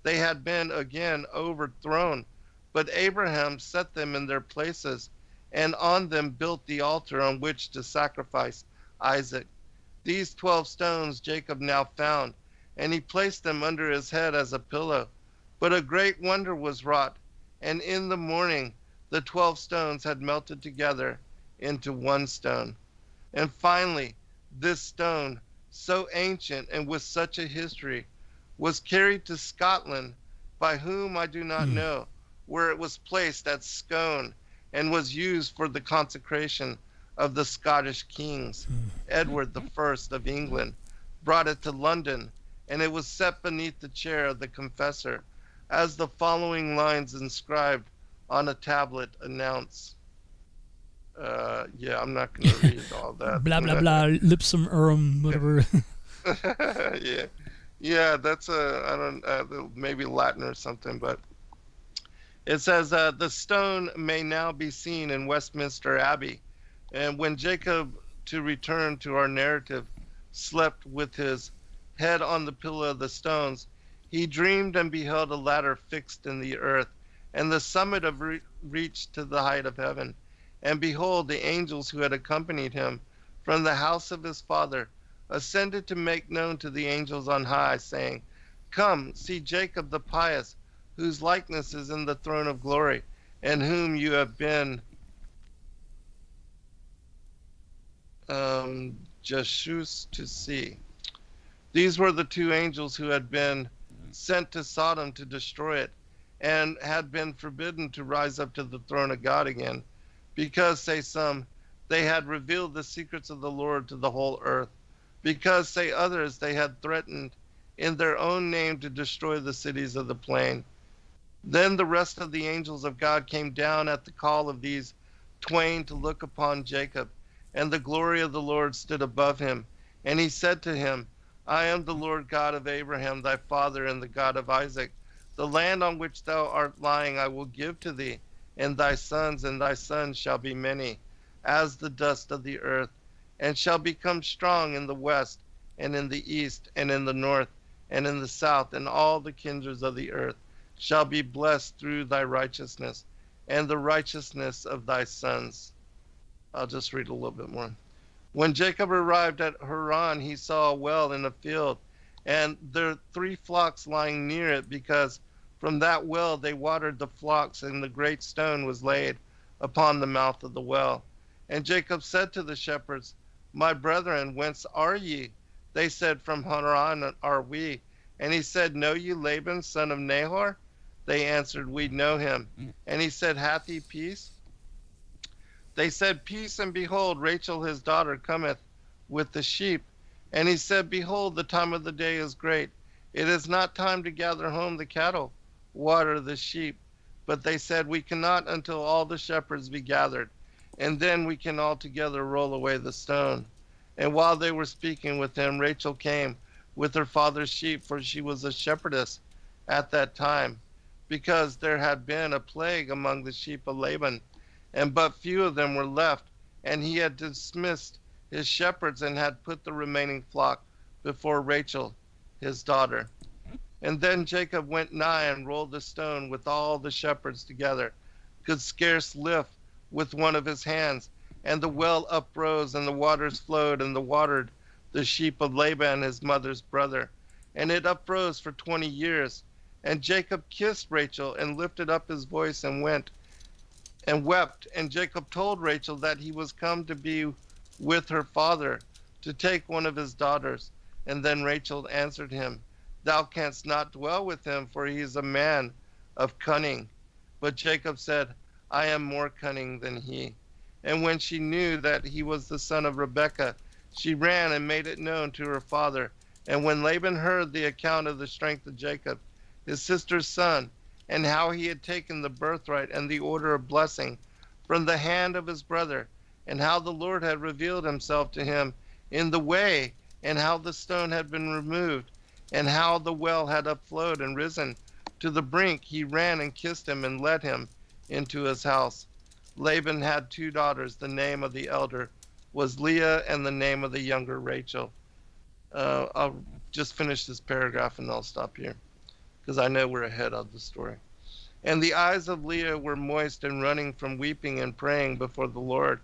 They had been again overthrown, but Abraham set them in their places, and on them built the altar on which to sacrifice Isaac. These 12 stones Jacob now found, and he placed them under his head as a pillow. But a great wonder was wrought, and in the morning the 12 stones had melted together into 1 stone. And finally, this stone, so ancient and with such a history, was carried to Scotland, by whom I do not know, where it was placed at Scone, and was used for the consecration of the Scottish kings. Edward I of England brought it to London, and it was set beneath the chair of the confessor, as the following lines inscribed on a tablet announce. I'm not going to read all that. Blah, blah, blah, lipsum urum, whatever. Yeah, that's maybe Latin or something, but it says, the stone may now be seen in Westminster Abbey. And when Jacob, to return to our narrative, slept with his head on the pillar of the stones, he dreamed and beheld a ladder fixed in the earth, and the summit of reached to the height of heaven. And behold, the angels who had accompanied him from the house of his father ascended to make known to the angels on high, saying, Come, see Jacob the pious, whose likeness is in the throne of glory, and whom you have been Jeshus to see. These were the two angels who had been sent to Sodom to destroy it, and had been forbidden to rise up to the throne of God again, because, say some, they had revealed the secrets of the Lord to the whole earth, because, say others, they had threatened in their own name to destroy the cities of the plain. Then the rest of the angels of God came down at the call of these twain to look upon Jacob, and the glory of the Lord stood above him. And he said to him, I am the Lord God of Abraham thy father, and the God of Isaac. The land on which thou art lying I will give to thee, and thy sons shall be many, as the dust of the earth, and shall become strong in the west, and in the east, and in the north, and in the south, and all the kindreds of the earth shall be blessed through thy righteousness, and the righteousness of thy sons. I'll just read a little bit more. When Jacob arrived at Haran, he saw a well in a field, and there were 3 flocks lying near it, because from that well they watered the flocks, and the great stone was laid upon the mouth of the well. And Jacob said to the shepherds, My brethren, whence are ye? They said, From Haran are we. And he said, Know ye Laban, son of Nahor? They answered, We know him. And he said, Hath he peace? They said, Peace, and behold, Rachel his daughter cometh with the sheep. And he said, Behold, the time of the day is great. It is not time to gather home the cattle, water the sheep. But they said, We cannot until all the shepherds be gathered, and then we can all together roll away the stone. And while they were speaking with him, Rachel came with her father's sheep, for she was a shepherdess at that time, because there had been a plague among the sheep of Laban, and but few of them were left, and he had dismissed his shepherds and had put the remaining flock before Rachel, his daughter. And then Jacob went nigh and rolled the stone with all the shepherds together, could scarce lift with one of his hands, and the well uprose, and the waters flowed, and watered the sheep of Laban his mother's brother. And it uprose for 20 years. And Jacob kissed Rachel, and lifted up his voice, and went and wept. And Jacob told Rachel that he was come to be with her father, to take one of his daughters. And then Rachel answered him, Thou canst not dwell with him, for he is a man of cunning. But Jacob said, I am more cunning than he. And when she knew that he was the son of Rebekah, she ran and made it known to her father. And when Laban heard the account of the strength of Jacob, his sister's son, and how he had taken the birthright and the order of blessing from the hand of his brother, and how the Lord had revealed himself to him in the way, and how the stone had been removed, and how the well had upflowed and risen to the brink, he ran and kissed him and led him into his house. Laban had 2 daughters. The name of the elder was Leah, and the name of the younger Rachel. I'll just finish this paragraph and I'll stop here, because I know we're ahead of the story. And the eyes of Leah were moist and running from weeping and praying before the Lord,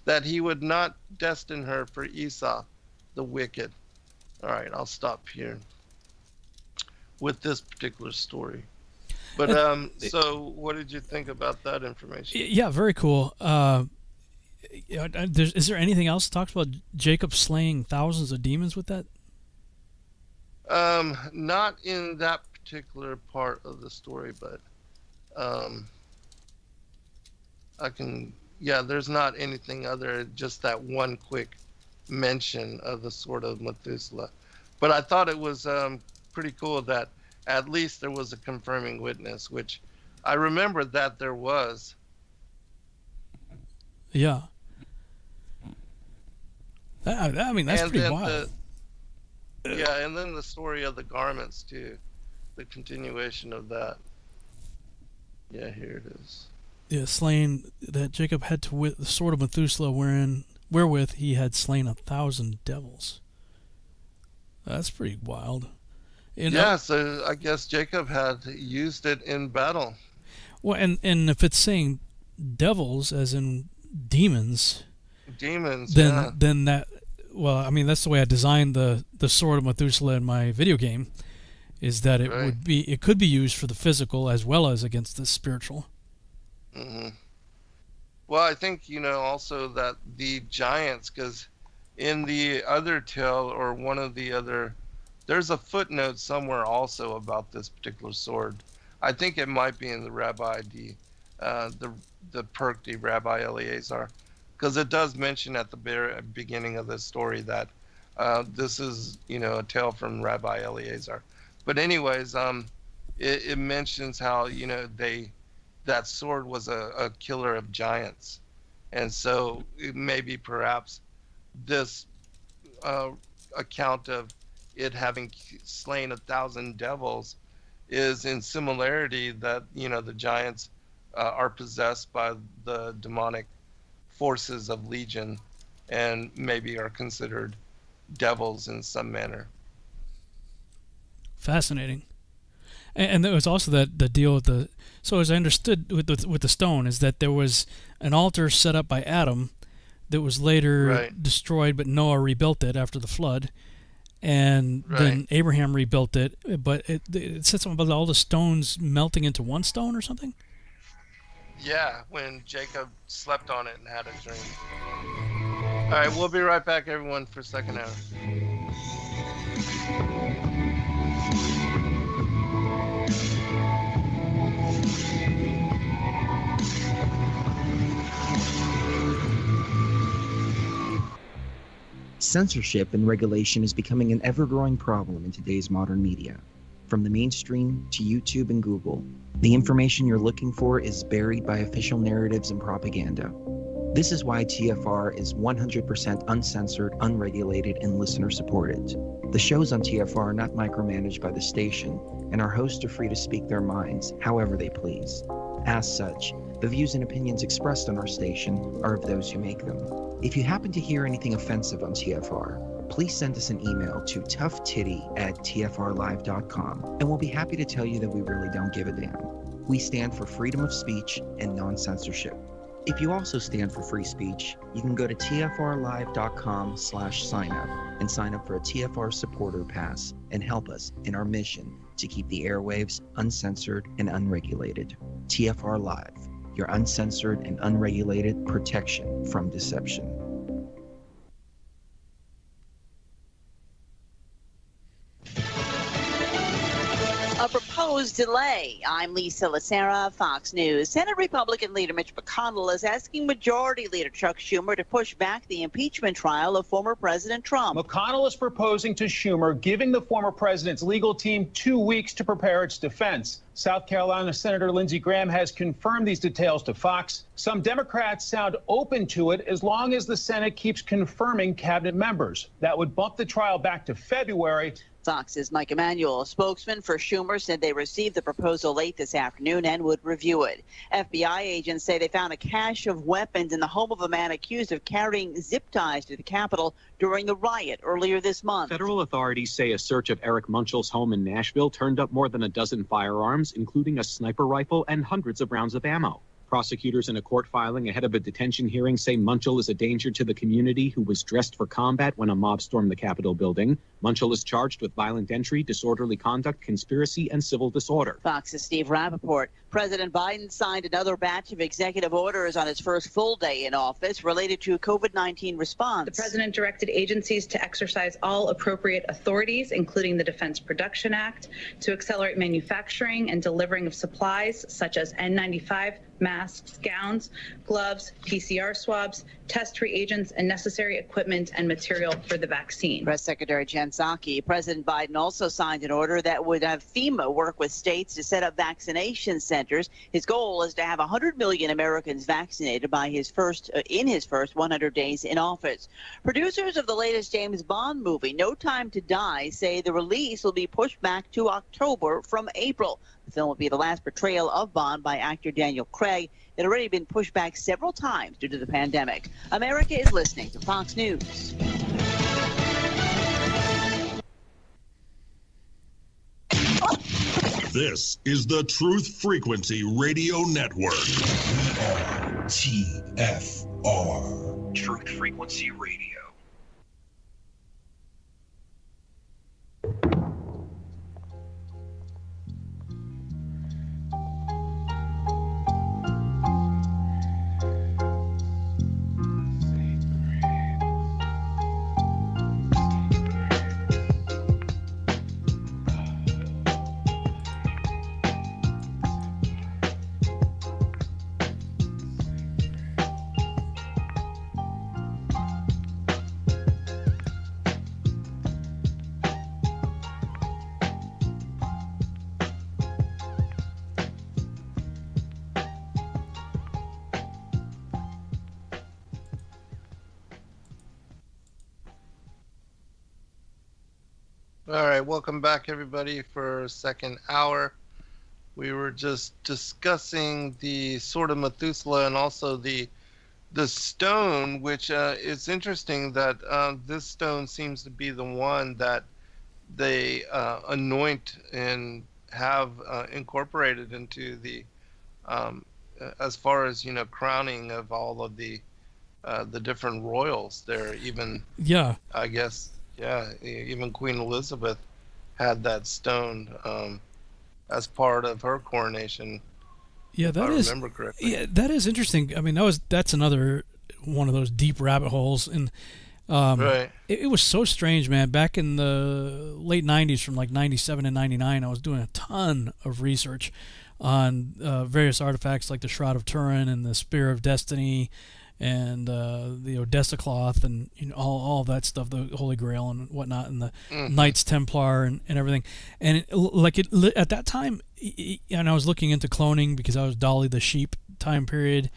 that he would not destine her for Esau, the wicked. All right, I'll stop here with this particular story. But so what did you think about that information? Yeah, very cool. Is there anything else that talks about Jacob slaying thousands of demons with that? Not in that particular part of the story, but there's not anything other, just that one quick mention of the sword of Methuselah. But I thought it was pretty cool that at least there was a confirming witness, which I remember that there was. Yeah. I mean, that's pretty wild. And then the story of the garments, too. The continuation of that. Yeah, here it is. Yeah, slain that Jacob had to with the sword of Methuselah, wherewith he had slain 1,000 devils. That's pretty wild. Yeah, so I guess Jacob had used it in battle. Well, and if it's saying devils, as in demons, then that, well, I mean, that's the way I designed the sword of Methuselah in my video game, is that it could be used for the physical as well as against the spiritual. Mm-hmm. Well, I think, also that the giants, because in the other tale, or one of the other, there's a footnote somewhere also about this particular sword. I think it might be in the Rabbi, the Perk de Rabbi Eleazar, because it does mention at the beginning of the story that this is, a tale from Rabbi Eleazar. But anyways, it mentions how, that sword was a killer of giants. And so maybe perhaps this account of it having slain 1,000 devils is in similarity that, the giants are possessed by the demonic forces of Legion and maybe are considered devils in some manner. Fascinating. And there was also the deal with the, so as I understood with the stone, is that there was an altar set up by Adam that was later destroyed, but Noah rebuilt it after the flood. And then Abraham rebuilt it, but it said something about all the stones melting into one stone or something? Yeah, when Jacob slept on it and had a dream. All right, we'll be right back, everyone, for second hour. Censorship and regulation is becoming an ever-growing problem in today's modern media. From the mainstream to YouTube and Google, the information you're looking for is buried by official narratives and propaganda. This is why TFR is 100% uncensored, unregulated, and listener-supported. The shows on TFR are not micromanaged by the station, and our hosts are free to speak their minds however they please. As such, the views and opinions expressed on our station are of those who make them. If you happen to hear anything offensive on TFR, please send us an email to toughtitty@tfrlive.com, and we'll be happy to tell you that we really don't give a damn. We stand for freedom of speech and non-censorship. If you also stand for free speech, you can go to tfrlive.com/signup and sign up for a TFR supporter pass and help us in our mission to keep the airwaves uncensored and unregulated. TFR Live, your uncensored and unregulated protection from deception. A proposed delay. I'm Lisa Lacera, Fox News. Senate Republican leader Mitch McConnell is asking Majority Leader Chuck Schumer to push back the impeachment trial of former President Trump. McConnell is proposing to Schumer giving the former president's legal team 2 weeks to prepare its defense. South Carolina Senator Lindsey Graham has confirmed these details to Fox. Some Democrats sound open to it as long as the Senate keeps confirming cabinet members. That would bump the trial back to February. Fox's Mike Emanuel, a spokesman for Schumer, said they received the proposal late this afternoon and would review it. FBI agents say they found a cache of weapons in the home of a man accused of carrying zip ties to the Capitol during the riot earlier this month. Federal authorities say a search of Eric Munchel's home in Nashville turned up more than a dozen firearms, including a sniper rifle and hundreds of rounds of ammo. Prosecutors in a court filing ahead of a detention hearing say Munchel is a danger to the community who was dressed for combat when a mob stormed the Capitol building. Munchel is charged with violent entry, disorderly conduct, conspiracy, and civil disorder. Fox's Steve Rappaport. President Biden signed another batch of executive orders on his first full day in office related to COVID-19 response. The president directed agencies to exercise all appropriate authorities, including the Defense Production Act, to accelerate manufacturing and delivering of supplies such as N95, masks, gowns, gloves, PCR swabs, test reagents, and necessary equipment and material for the vaccine. Press Secretary Jen Psaki. President Biden also signed an order that would have FEMA work with states to set up vaccination centers. His goal is to have 100 million Americans vaccinated by his first 100 days in office. Producers of the latest James Bond movie, No Time to Die, say the release will be pushed back to October from April. The film will be the last portrayal of Bond by actor Daniel Craig. It had already been pushed back several times due to the pandemic. America is listening to Fox News. This is the Truth Frequency Radio Network. TFR. Truth Frequency Radio. All right, welcome back, everybody, for second hour. We were just discussing the Sword of Methuselah and also the stone, which is interesting that this stone seems to be the one that they anoint and have incorporated into the, as far as, you know, crowning of all of the different royals there. Even, yeah, I guess. Yeah, even Queen Elizabeth had that stone as part of her coronation. Yeah, that is. I remember correctly. Yeah, that is interesting. I mean, that's another one of those deep rabbit holes, and right. It was so strange, man. Back in the late '90s, from like '97 to '99, I was doing a ton of research on various artifacts like the Shroud of Turin and the Spear of Destiny, and the Odessa cloth, and all that stuff, the Holy Grail and whatnot, and the Knights Templar and everything. And at that time, and I was looking into cloning because I was Dolly the sheep time period,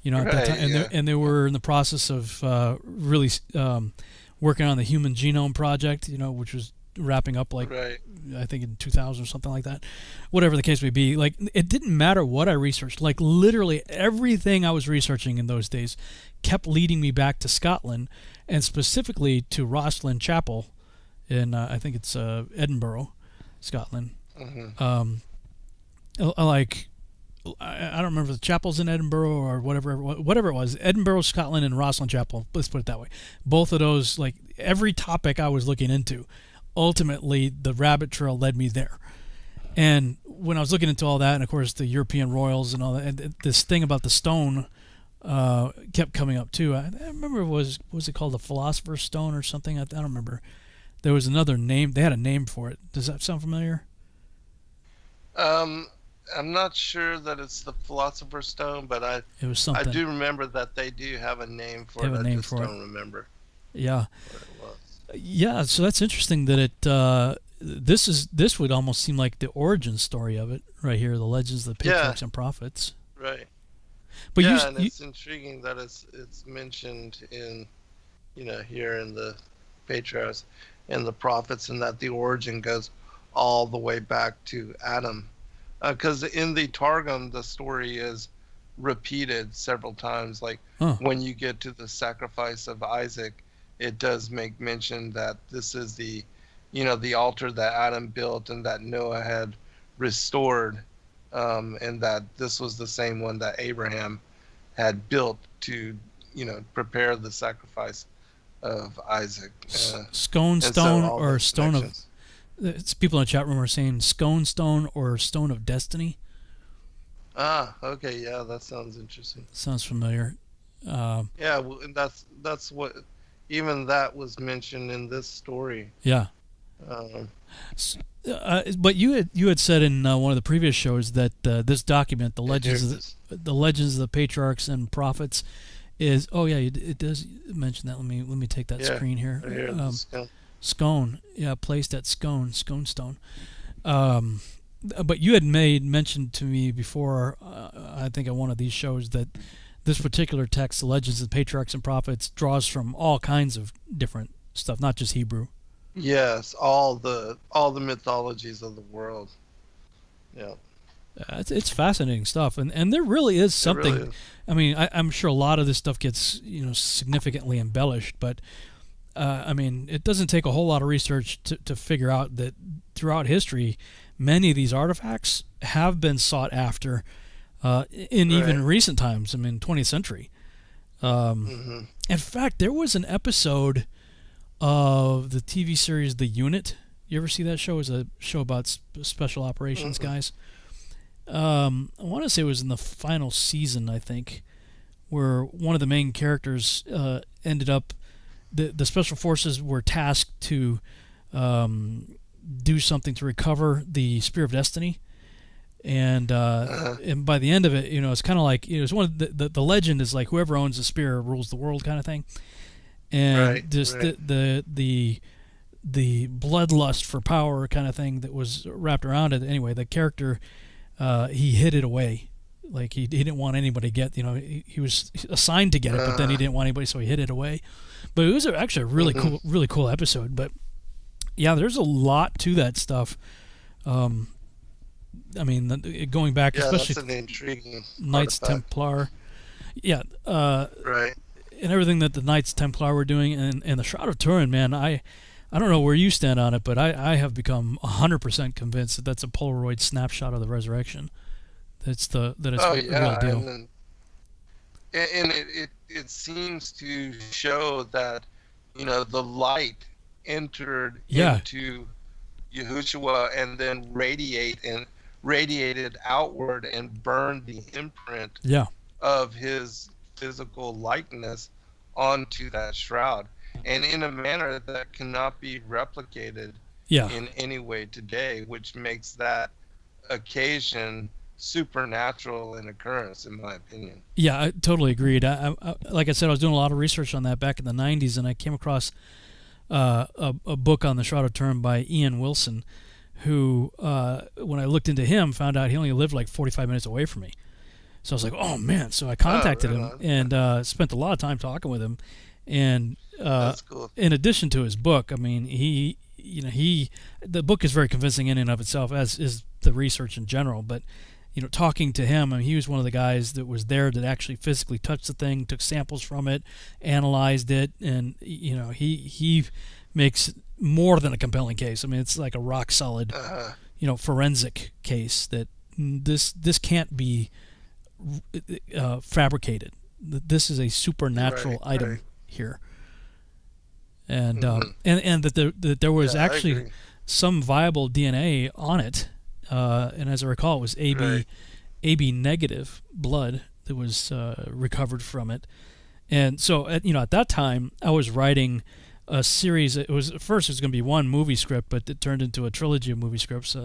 at that time, and they were in the process of really working on the Human Genome Project, which was wrapping up I think in 2000 or something like that. Whatever the case may be, like, it didn't matter what I researched. Like, literally everything I was researching in those days kept leading me back to Scotland, and specifically to Rosslyn Chapel in I think it's Edinburgh, Scotland. Mm-hmm. I don't remember the chapels in Edinburgh or whatever it was. Edinburgh, Scotland, and Rosslyn Chapel. Let's put it that way. Both of those, like, every topic I was looking into, ultimately the rabbit trail led me there. And when I was looking into all that, and of course the European royals and all that, and this thing about the stone kept coming up too. I remember, was it called the Philosopher's Stone or something? I don't remember. There was another name. They had a name for it. Does that sound familiar? I'm not sure that it's the Philosopher's Stone, but it was something. I do remember that they do have a name for it. I just don't remember. Yeah. What it was. Yeah, so that's interesting that it this would almost seem like the origin story of it right here, the Legends of the Patriarchs and Prophets. Right. But and it's intriguing that it's mentioned in, here in the Patriarchs and the Prophets, and that the origin goes all the way back to Adam. Because in the Targum, the story is repeated several times. Like when you get to the sacrifice of Isaac, it does make mention that this is the altar that Adam built and that Noah had restored, and that this was the same one that Abraham had built to, prepare the sacrifice of Isaac. Scone Stone or Stone of... It's people in the chat room are saying Scone Stone or Stone of Destiny. Okay, yeah, that sounds interesting. Sounds familiar. Yeah, well, and that's what... Even that was mentioned in this story. Yeah. But you had said in one of the previous shows that this document, the Legends of the Patriarchs and Prophets, is it does mention that. Let me take that screen here. Scone, placed at Scone Stone. But you had made mention to me before, I think on one of these shows, that this particular text, the Legends of the Patriarchs and Prophets, draws from all kinds of different stuff, not just Hebrew. Yes, all the mythologies of the world. Yeah. It's fascinating stuff, and there really is something. Really is. I mean, I'm sure a lot of this stuff gets significantly embellished, but I mean, it doesn't take a whole lot of research to figure out that throughout history, many of these artifacts have been sought after in even recent times. I mean, 20th century. In fact, there was an episode of the TV series The Unit. You ever see that show? It was a show about special operations guys. I want to say it was in the final season, I think, where one of the main characters ended up. The special forces were tasked to do something to recover the Spear of Destiny, and by the end of it, it's kind of like it's one of the legend is like whoever owns the spear rules the world kind of thing, and the bloodlust for power kind of thing that was wrapped around it. Anyway, the character he hid it away. Like he didn't want anybody to get, he was assigned to get it, but then he didn't want anybody, so he hid it away. But it was actually a really cool episode. But yeah, there's a lot to that stuff. I mean, going back, especially that's an intriguing Knights artifact. Templar, and everything that the Knights Templar were doing, and the Shroud of Turin, man, I don't know where you stand on it, but I have become 100% convinced that that's a Polaroid snapshot of the resurrection. It's a real deal. And it seems to show that the light entered into Yahushua and then radiated outward and burned the imprint of his physical likeness onto that shroud, and in a manner that cannot be replicated in any way today, which makes that occasion supernatural in occurrence, in my opinion. Yeah, I totally agreed. I like I said, I was doing a lot of research on that back in the 90s, and I came across a book on the Shroud of Turin by Ian Wilson, who, when I looked into him, found out he only lived like 45 minutes away from me. So I was like, oh, man. So I contacted him and spent a lot of time talking with him. And that's cool. In addition to his book, I mean, the book is very convincing in and of itself, as is the research in general, but talking to him, I mean, he was one of the guys that was there that actually physically touched the thing, took samples from it, analyzed it, and he makes more than a compelling case. I mean, it's like a rock solid, forensic case that this can't be fabricated. This is a supernatural item here, and and that there was actually some viable DNA on it. And as I recall, it was AB negative blood that was recovered from it. And so, at that time, I was writing a series. At first it was going to be one movie script, but it turned into a trilogy of movie scripts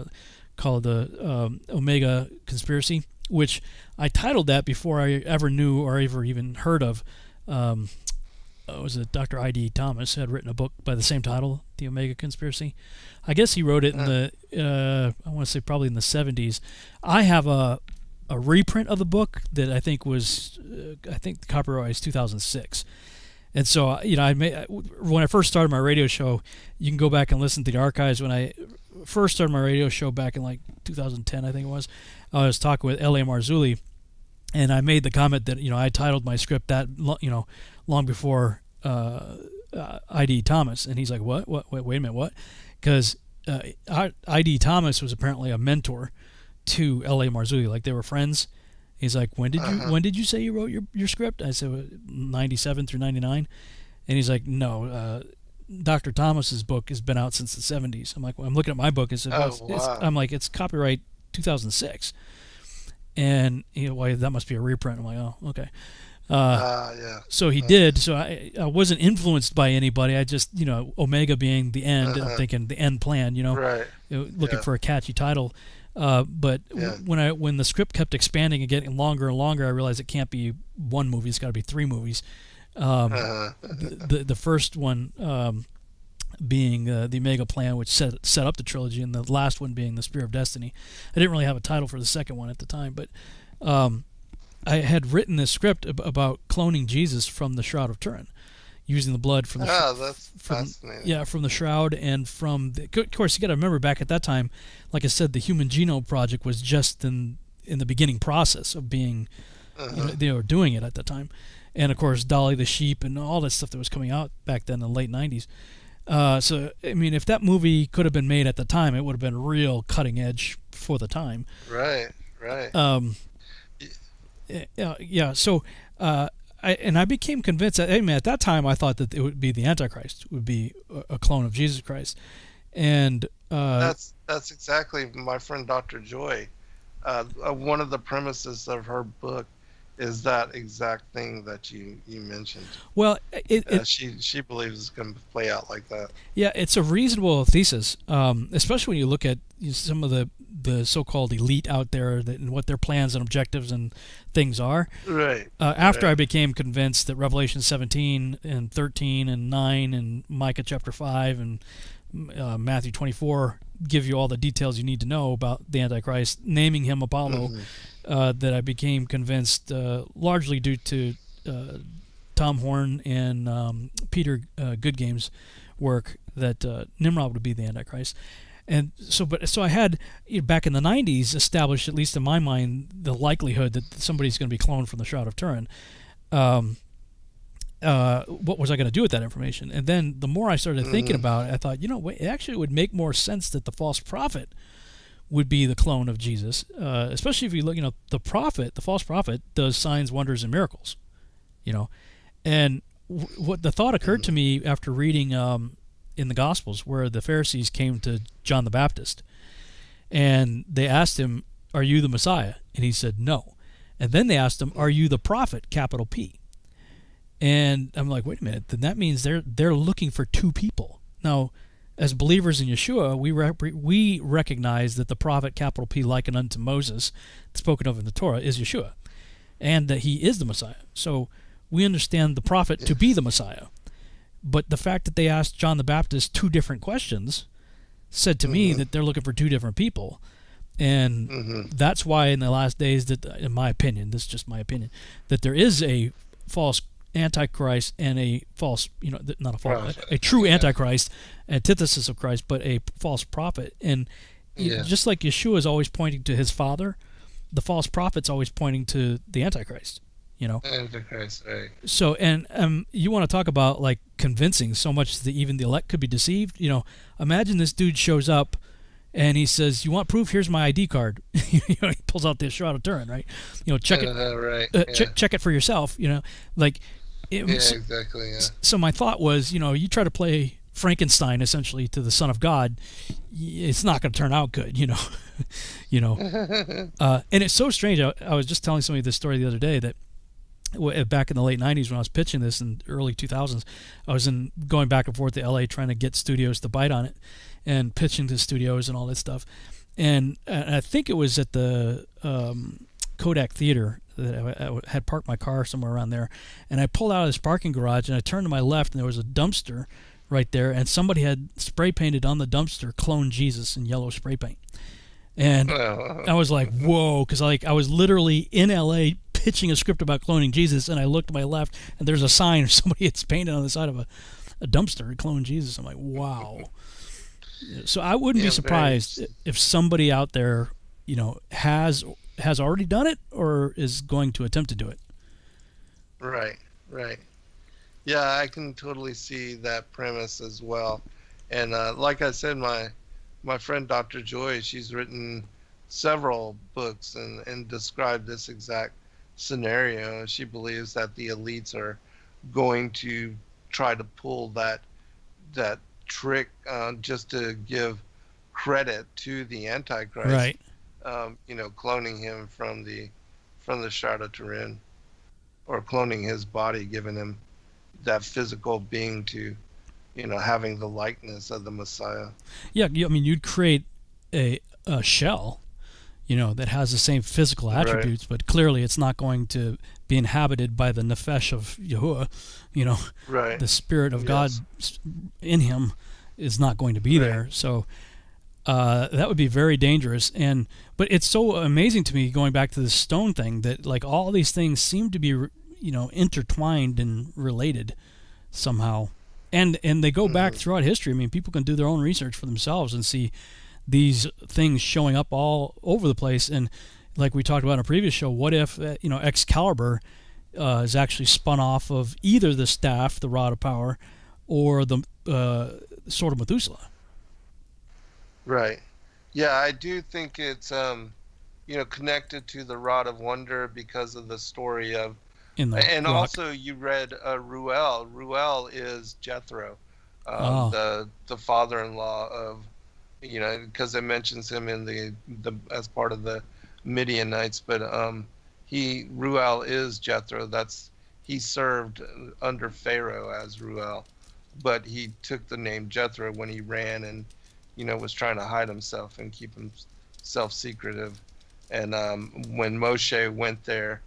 called the Omega Conspiracy, which I titled that before I ever knew or ever even heard of. Was it Dr. I.D. Thomas had written a book by the same title, The Omega Conspiracy. I guess he wrote it in the, I want to say probably in the 70s. I have a reprint of the book that I think was, I think the copyright is 2006. And so, when I first started my radio show, you can go back and listen to the archives. When I first started my radio show back in like 2010, I think it was, I was talking with L.A. Marzulli, and I made the comment that, I titled my script that, long before I.D. Thomas. And he's like, what? Wait a minute, what? Because I.D. Thomas was apparently a mentor to L.A. Marzulli. Like, they were friends. He's like, when did you say you wrote your script? I said 97 through 99. And he's like, no, Dr. Thomas's book has been out since the 70s. I'm like, well, I'm looking at my book. I'm like, it's copyright 2006. And well, that must be a reprint. I'm like, oh, okay. So he did. So I wasn't influenced by anybody. I just, Omega being the end, I'm thinking the end plan, looking for a catchy title. But when the script kept expanding and getting longer and longer, I realized it can't be one movie. It's got to be three movies. The first one being the Omega Plan, which set up the trilogy, and the last one being the Spear of Destiny. I didn't really have a title for the second one at the time, but I had written this script about cloning Jesus from the Shroud of Turin, using the blood from the that's fascinating. Yeah, from the Shroud and from of course you got to remember back at that time, like I said, the Human Genome Project was just in the beginning process of being they were doing it at the time, and of course Dolly the sheep and all that stuff that was coming out back then in the late 90s. So I mean, if that movie could have been made at the time, it would have been real cutting edge for the time. Right. Yeah. So I became convinced. I mean, at that time, I thought that it would be the Antichrist, would be a clone of Jesus Christ, and that's exactly my friend Dr. Joy. One of the premises of her book is that exact thing that you mentioned. Well, she believes it's going to play out like that. Yeah, it's a reasonable thesis, especially when you look at some of the so-called elite out there and what their plans and objectives and things are. Right. After I became convinced that Revelation 17 and 13 and 9 and Micah chapter 5 and Matthew 24 give you all the details you need to know about the Antichrist, naming him Apollo, that I became convinced, largely due to Tom Horn and Peter Goodgame's work, that Nimrod would be the Antichrist. And so I had, back in the 90s, established, at least in my mind, the likelihood that somebody's going to be cloned from the Shroud of Turin. What was I going to do with that information? And then the more I started thinking about it, I thought, it actually would make more sense that the false prophet would be the clone of Jesus, especially if you look, the false prophet does signs, wonders, and miracles, And what the thought occurred to me after reading in the Gospels, where the Pharisees came to John the Baptist, and they asked him, "Are you the Messiah?" And he said, "No." And then they asked him, "Are you the prophet?" Capital P. And I'm like, wait a minute, then that means they're looking for two people. Now, as believers in Yeshua, we recognize that the prophet, capital P, likened unto Moses, spoken of in the Torah, is Yeshua, and that he is the Messiah. So we understand the prophet to be the Messiah. But the fact that they asked John the Baptist two different questions said to me that they're looking for two different people. And that's why in the last days, that, in my opinion, this is just my opinion, that there is a false Antichrist and a false, not a false, a true Antichrist, antithesis of Christ, but a false prophet. And just like Yeshua is always pointing to his Father, the false prophet's always pointing to the Antichrist. Antichrist, right? So, and you want to talk about like convincing so much that even the elect could be deceived. Imagine this dude shows up and he says, "You want proof? Here's my ID card." He pulls out the Shroud of Turin, right? Check it, right? Check it for yourself. Exactly. Yeah. So my thought was, you try to play Frankenstein essentially to the Son of God, it's not going to turn out good, And it's so strange. I was just telling somebody this story the other day that back in the late 90s when I was pitching this in early 2000s, I was going back and forth to LA trying to get studios to bite on it and pitching to studios and all that stuff. And I think it was at the Kodak Theater that I had parked my car somewhere around there, and I pulled out of this parking garage and I turned to my left and there was a dumpster right there, and somebody had spray painted on the dumpster "Clone Jesus" in yellow spray paint. And I was like, whoa, because I was literally in LA pitching a script about cloning Jesus, and I looked to my left and there's a sign somebody had painted on the side of a dumpster, "Clone Jesus." I'm like, wow. So I wouldn't be surprised if somebody out there, has already done it or is going to attempt to do it. Right. Yeah, I can totally see that premise as well. And like I said, my friend Dr. Joy, she's written several books and described this exact scenario. She believes that the elites are going to try to pull that trick just to give credit to the Antichrist. Right. Cloning him from the Shroud of Turin, or cloning his body, giving him that physical being to, having the likeness of the Messiah. Yeah, you'd create a shell, that has the same physical attributes, but clearly it's not going to be inhabited by the nefesh of Yahuwah. Right. The Spirit of God in him is not going to be there. So that would be very dangerous. But it's so amazing to me, going back to the stone thing, that like all these things seem to be intertwined and related somehow, and they go back throughout history. I mean, people can do their own research for themselves and see these things showing up all over the place. And like we talked about in a previous show, what if Excalibur is actually spun off of either the staff, the rod of power, or the Sword of Methuselah. Right. Yeah, I do think it's connected to the Rod of Wonder because of the story of, and rock. also you read Ruel. Ruel is Jethro, the father-in-law of, because it mentions him in the as part of the Midianites, but Ruel is Jethro. He served under Pharaoh as Ruel, but he took the name Jethro when he ran and was trying to hide himself and keep himself secretive. And when Moshe went there,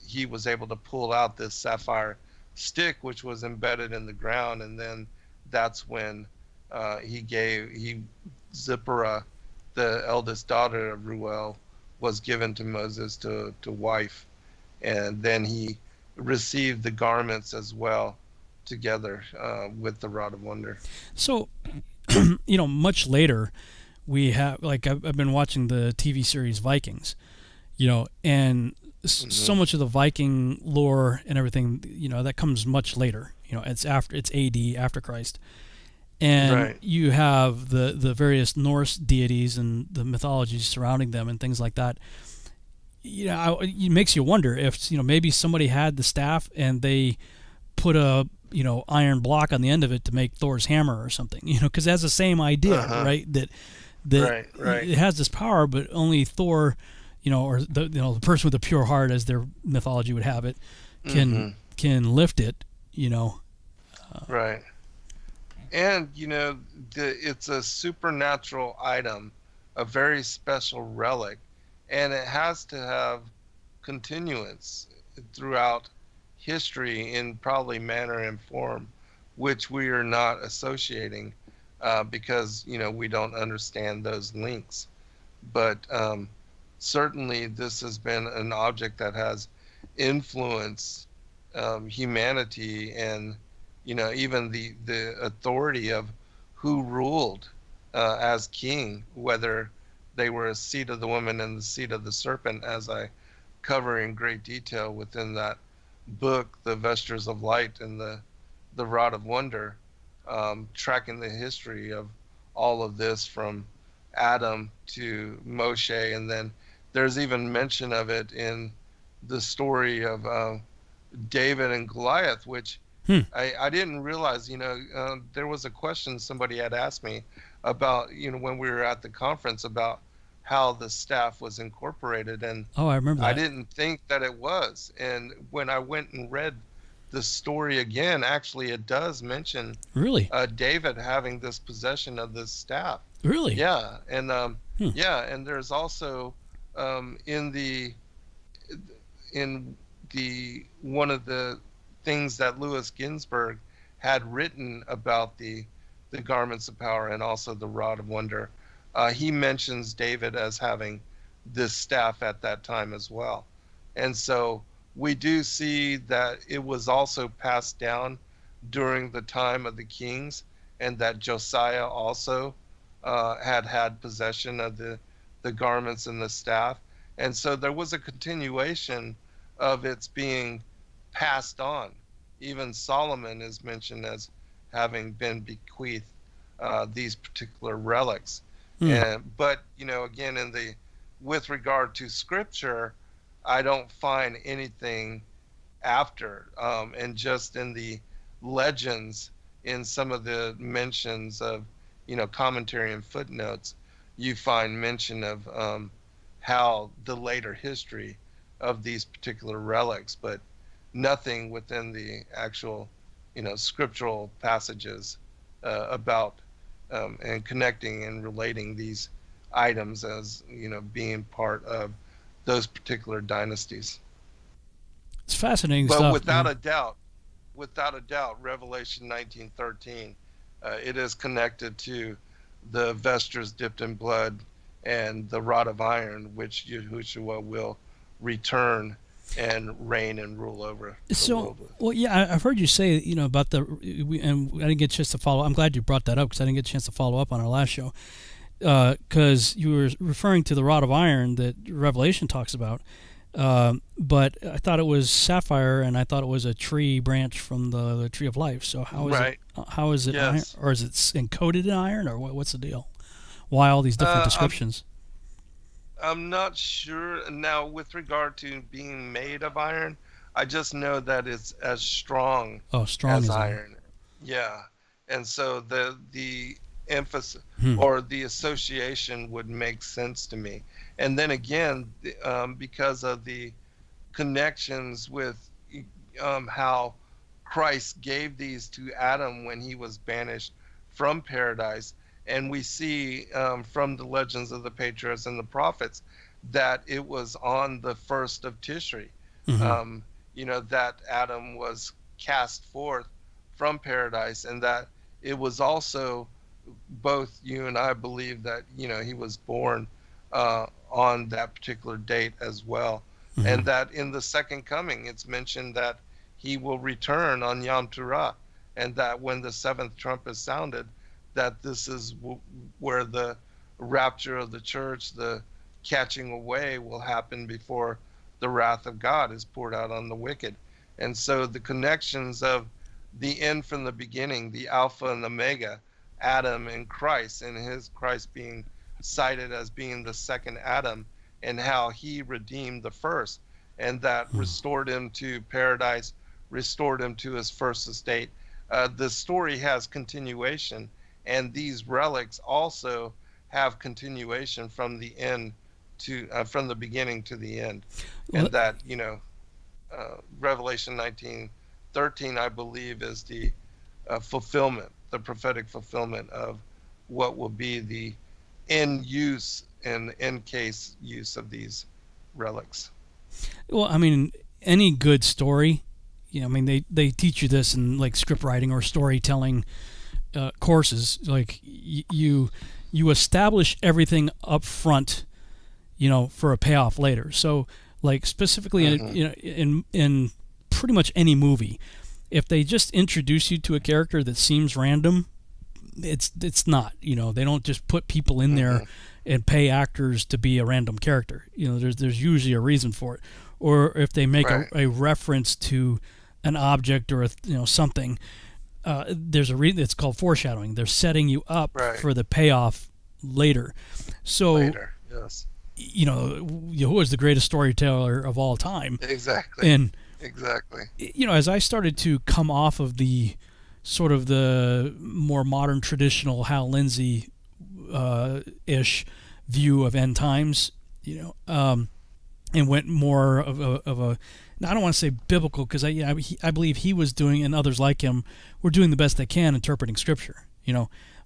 he was able to pull out this sapphire stick, which was embedded in the ground, and then that's when Zipporah, the eldest daughter of Ruel, was given to Moses to wife, and then he received the garments as well together with the Rod of Wonder. So, much later, we have, like, I've been watching the TV series Vikings, and so much of the Viking lore and everything, that comes much later. It's AD, after Christ. And you have the various Norse deities and the mythologies surrounding them and things like that. It makes you wonder if, maybe somebody had the staff and they put a, iron block on the end of it to make Thor's hammer or something, because it has the same idea, right? That it has this power, but only Thor, or the person with a pure heart, as their mythology would have it, can lift it, Right. And, it's a supernatural item, a very special relic, and it has to have continuance throughout history in probably manner and form, which we are not associating because, we don't understand those links. But certainly this has been an object that has influenced humanity and, even the authority of who ruled as king, whether they were a seed of the woman and the seed of the serpent, as I cover in great detail within that book, The Vestures of Light and the Rod of Wonder, tracking the history of all of this from Adam to Moshe. And then there's even mention of it in the story of David and Goliath, which I didn't realize, there was a question somebody had asked me about, when we were at the conference, about how the staff was incorporated. And I remember that. I didn't think that it was. And when I went and read the story again, actually it does mention David having this possession of this staff. Really? Yeah. And and there's also in the one of the things that Louis Ginsburg had written about the garments of power and also the Rod of Wonder, he mentions David as having this staff at that time as well. And so we do see that it was also passed down during the time of the kings, and that Josiah also had possession of the garments and the staff. And so there was a continuation of its being passed on. Even Solomon is mentioned as having been bequeathed these particular relics. But again, with regard to scripture, I don't find anything after, and just in the legends, in some of the mentions of commentary and footnotes, you find mention of how the later history of these particular relics, but nothing within the actual scriptural passages about and connecting and relating these items as being part of those particular dynasties. It's fascinating but stuff. Without a doubt, Revelation 19:13, it is connected to the vestures dipped in blood and the rod of iron, which Yahushua will return and reign and rule over. So, well, yeah, I've heard you say, about and I didn't get a chance to follow. I'm glad you brought that up, because I didn't get a chance to follow up on our last show, because you were referring to the rod of iron that Revelation talks about. But I thought it was sapphire, and I thought it was a tree branch from the tree of life. So how is it? How is it Yes. iron, or is it encoded in iron, or what's the deal? Why all these different descriptions? I'm not sure. Now, with regard to being made of iron, I just know that it's as strong, as iron. Yeah. And so the emphasis or the association would make sense to me. And then again, because of the connections with how Christ gave these to Adam when he was banished from paradise. And we see from the legends of the Patriarchs and the Prophets that it was on the 1st of Tishri, that Adam was cast forth from paradise, and that it was also, both you and I believe that, he was born on that particular date as well. And that in the second coming, it's mentioned that he will return on Yom Teruah, and that when the 7th trumpet sounded, that this is where the rapture of the church, the catching away, will happen before the wrath of God is poured out on the wicked. And so the connections of the end from the beginning, the Alpha and the Omega, Adam and Christ, and his Christ being cited as being the second Adam, and how he redeemed the first, and that restored him to paradise, restored him to his first estate. The story has continuation. And these relics also have continuation from the end to from the beginning to the end. And that, Revelation 19:13, I believe, is the fulfillment, the prophetic fulfillment of what will be the end use and end case use of these relics. Well, I mean, any good story, they teach you this in like script writing or storytelling courses. Like you establish everything up front, for a payoff later. So like specifically in pretty much any movie, if they just introduce you to a character that seems random, it's not. They don't just put people in there and pay actors to be a random character. There's usually a reason for it. Or if they make a reference to an object or something, there's a reason. It's called foreshadowing. They're setting you up for the payoff later. So, yes. Yahuwah is the greatest storyteller of all time. Exactly. And exactly. As I started to come off of the sort of the more modern traditional Hal Lindsey ish view of end times, and went more of a now, I don't want to say biblical, because I believe he was doing, and others like him were doing the best they can interpreting Scripture.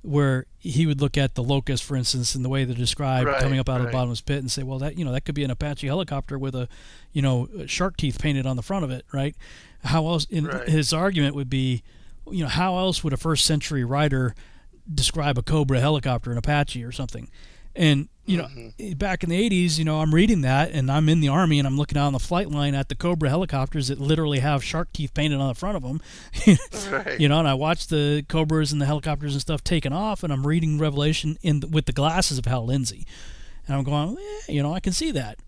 Where he would look at the locust, for instance, and the way they're described coming up out of the bottomless pit, and say, well, that could be an Apache helicopter with a shark teeth painted on the front of it, right? How else? His argument would be, how else would a first century writer describe a Cobra helicopter, an Apache or something? And back in the 80s, I'm reading that, and I'm in the Army, and I'm looking out on the flight line at the Cobra helicopters that literally have shark teeth painted on the front of them. And I watch the Cobras and the helicopters and stuff taking off, and I'm reading Revelation with the glasses of Hal Lindsey, and I'm going, I can see that,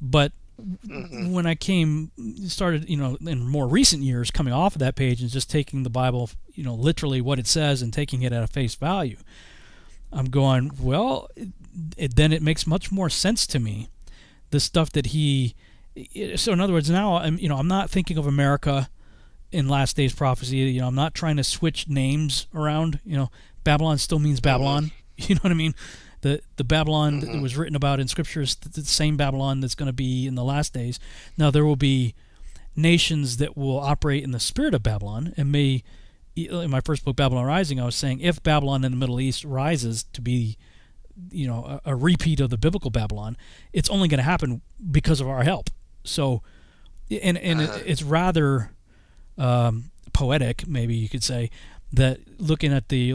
But when I started, in more recent years, coming off of that page and just taking the Bible, literally what it says and taking it at a face value, I'm going, well, then it makes much more sense to me, the stuff that so in other words, now I'm not thinking of America in Last Days Prophecy. I'm not trying to switch names around. Babylon still means Babylon. You know what I mean? The Babylon that was written about in Scripture is the same Babylon that's going to be in the last days. Now, there will be nations that will operate in the spirit of Babylon, and in my first book, Babylon Rising, I was saying if Babylon in the Middle East rises to be, a repeat of the biblical Babylon, it's only going to happen because of our help. So, it's rather poetic, maybe you could say, that looking at the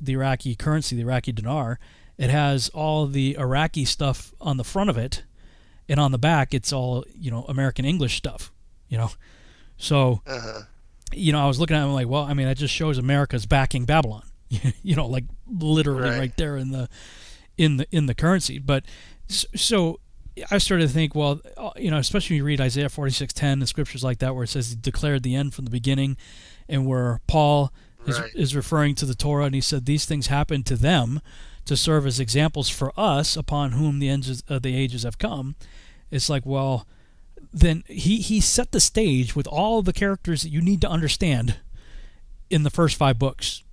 Iraqi currency, the Iraqi dinar, it has all the Iraqi stuff on the front of it, and on the back it's all American English stuff. So. I was looking at it like, well, that just shows America's backing Babylon, like literally right there in the currency. But so I started to think, well, especially when you read Isaiah 46:10 and scriptures like that, where it says he declared the end from the beginning, and where Paul is referring to the Torah, and he said these things happened to them to serve as examples for us, upon whom the ends of the ages have come. It's like, well, then he set the stage with all of the characters that you need to understand in the first 5 books,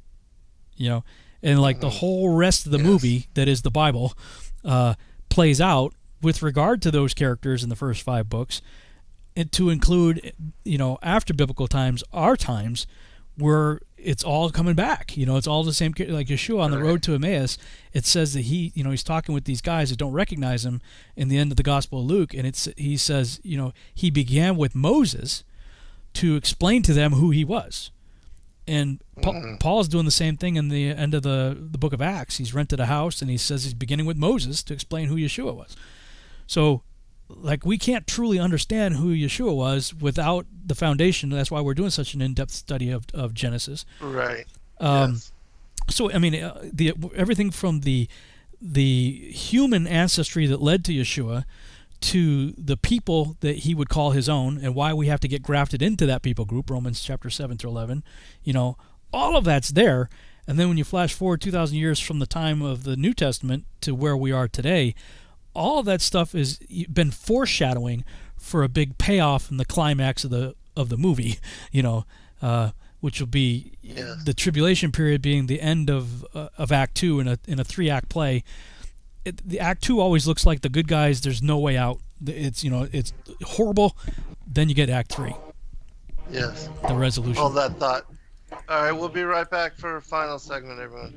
and like the whole rest of the movie that is the Bible plays out with regard to those characters in the first 5 books, and to include, after biblical times, our times, where it's all coming back. It's all the same. Like Yeshua on the road to Emmaus, it says that he's talking with these guys that don't recognize him in the end of the Gospel of Luke, and he says, he began with Moses to explain to them who he was. And Paul's doing the same thing in the end of the book of Acts. He's rented a house, and he says he's beginning with Moses to explain who Yeshua was. So, like, we can't truly understand who Yeshua was without the foundation. That's why we're doing such an in-depth study of Genesis. Right. So, I mean, everything from the human ancestry that led to Yeshua to the people that he would call his own, and why we have to get grafted into that people group, Romans chapter 7 through 11, all of that's there. And then when you flash forward 2,000 years from the time of the New Testament to where we are today, all of that stuff has been foreshadowing for a big payoff in the climax of the movie, which will be the tribulation period being the end of Act 2 in a 3-act play. The Act 2 always looks like the good guys. There's no way out. It's it's horrible. Then you get Act 3. Yes. The resolution. Hold that thought. All right, we'll be right back for a final segment, everyone.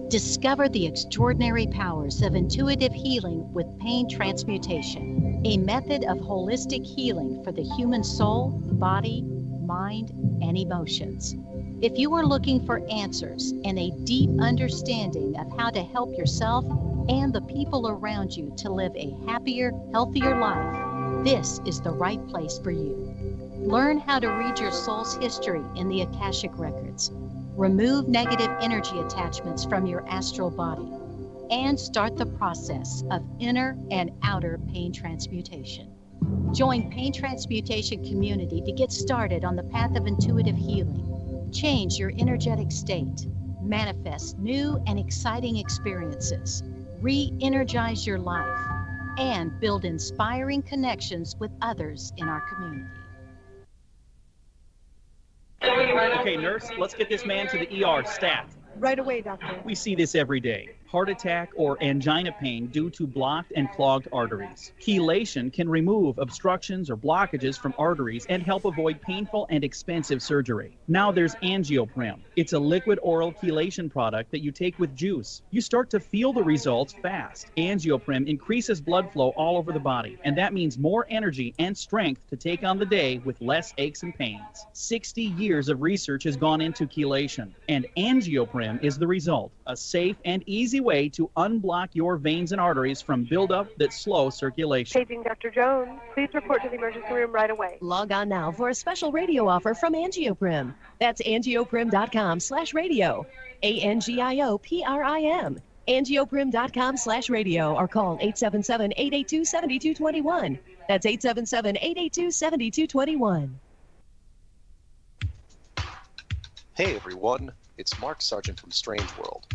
Discover the extraordinary powers of intuitive healing with pain transmutation, a method of holistic healing for the human soul, body, mind, and emotions. If you are looking for answers and a deep understanding of how to help yourself and the people around you to live a happier, healthier life, this is the right place for you. Learn how to read your soul's history in the Akashic Records. Remove negative energy attachments from your astral body, and start the process of inner and outer pain transmutation. Join Pain Transmutation Community to get started on the path of intuitive healing. Change your energetic state, manifest new and exciting experiences, re-energize your life, and build inspiring connections with others in our community. Okay, nurse, let's get this man to the ER stat. Right away, doctor. We see this every day. Heart attack or angina pain due to blocked and clogged arteries. Chelation can remove obstructions or blockages from arteries and help avoid painful and expensive surgery. Now there's Angioprim. It's a liquid oral chelation product that you take with juice. You start to feel the results fast. Angioprim increases blood flow all over the body, and that means more energy and strength to take on the day with less aches and pains. 60 years of research has gone into chelation, and Angioprim is the result. A safe and easy way to unblock your veins and arteries from buildup that slow circulation. Paging Dr. Jones. Please report to the emergency room right away. Log on now for a special radio offer from Angioprim. That's angioprim.com/radio. ANGIOPRIM. Angioprim.com/radio, or call 877-882-7221. That's 877-882-7221. Hey everyone, it's Mark Sargent from Strange World,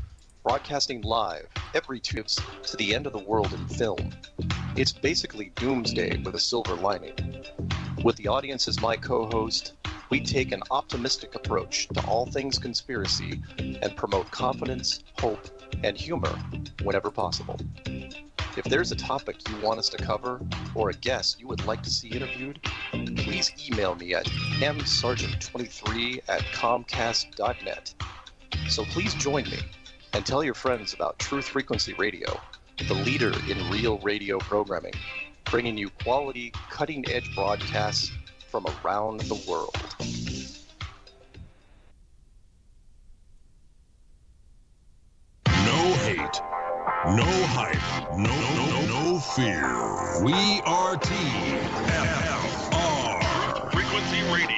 broadcasting live every Tuesday to the end of the world in film. It's basically doomsday with a silver lining. With the audience as my co-host, we take an optimistic approach to all things conspiracy and promote confidence, hope, and humor whenever possible. If there's a topic you want us to cover or a guest you would like to see interviewed, please email me at msargent23@comcast.net. So please join me and tell your friends about Truth Frequency Radio, the leader in real radio programming, bringing you quality, cutting-edge broadcasts from around the world. No hype, no fear. We are TFR. Frequency Radio.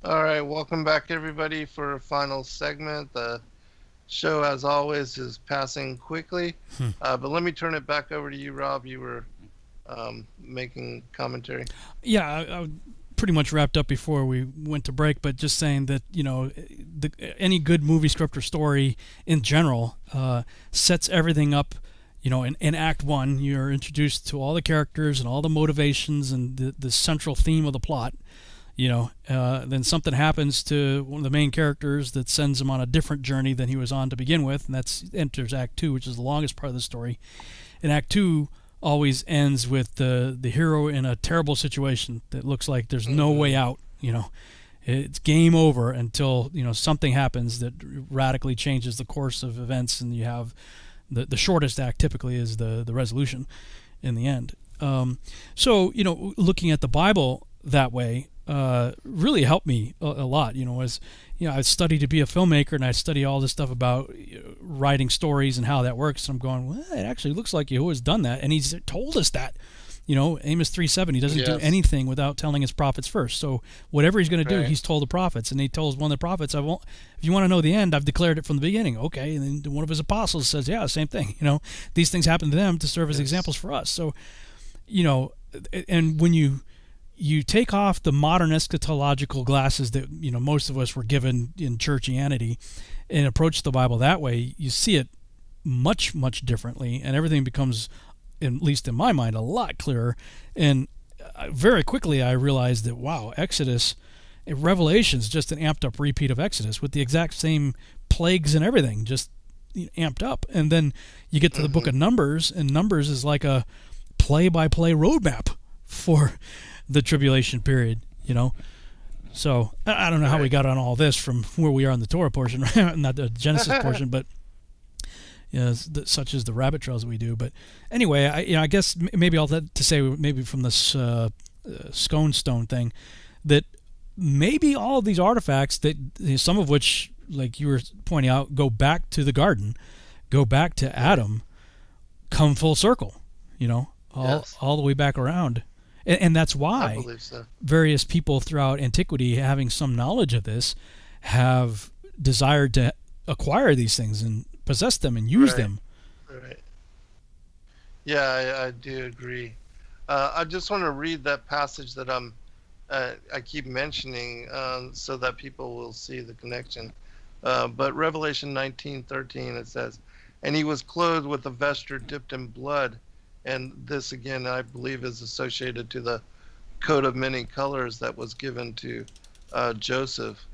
All right, welcome back everybody for a final segment. The show, as always, is passing quickly, but let me turn it back over to you, Rob. You were making commentary. Yeah, I pretty much wrapped up before we went to break, but just saying that, you know, any good movie script or story in general sets everything up. You know, in Act 1, you're introduced to all the characters and all the motivations and the central theme of the plot. You know, then something happens to one of the main characters that sends him on a different journey than he was on to begin with, and that's enters Act 2, which is the longest part of the story. And Act 2 always ends with the hero in a terrible situation that looks like there's no way out. You know, it's game over until, you know, something happens that radically changes the course of events, and you have the shortest act typically is the resolution in the end. So, you know, looking at the Bible that way really helped me a lot. You know, as you know, I studied to be a filmmaker, and I study all this stuff about writing stories and how that works. And I'm going, well, it actually looks like Yahuwah's done that, and He's told us that. You know, Amos 3:7, He doesn't do anything without telling His prophets first. So whatever He's going to do, He's told the prophets, and He tells one of the prophets, "I won't. If you want to know the end, I've declared it from the beginning." Okay, and then one of His apostles says, "Yeah, same thing." You know, these things happen to them to serve as examples for us. So, you know, and when you take off the modern eschatological glasses that, you know, most of us were given in churchianity and approach the Bible that way, you see it much, much differently, and everything becomes, at least in my mind, a lot clearer. And very quickly I realized that, wow, Exodus, Revelation's just an amped up repeat of Exodus with the exact same plagues and everything, just amped up. And then you get to the book of Numbers, and Numbers is like a play-by-play roadmap for the tribulation period, you know. So I don't know how we got on all this from where we are in the Torah portion, not the Genesis portion, but you know, such as the rabbit trails we do. But anyway, I guess maybe all that to say, maybe from this Scone Stone thing, that maybe all of these artifacts, that some of which, like you were pointing out, go back to the garden, go back to Adam, come full circle, you know, all the way back around. And that's why various people throughout antiquity, having some knowledge of this, have desired to acquire these things and possess them and use them. Right. Yeah, I do agree. I just want to read that passage that I keep mentioning so that people will see the connection. But Revelation 19:13, it says, "And he was clothed with a vesture dipped in blood." And this, again, I believe is associated to the coat of many colors that was given to Joseph.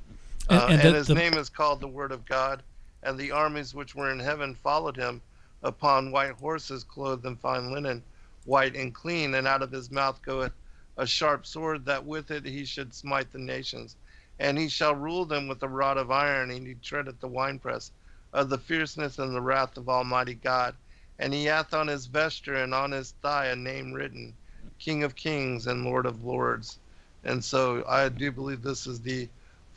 And his name is called the Word of God. And the armies which were in heaven followed him upon white horses, clothed in fine linen, white and clean. And out of his mouth goeth a sharp sword, that with it he should smite the nations. And he shall rule them with a rod of iron, and he treadeth the winepress of the fierceness and the wrath of Almighty God. And he hath on his vesture and on his thigh a name written, King of Kings and Lord of Lords. And so I do believe this is the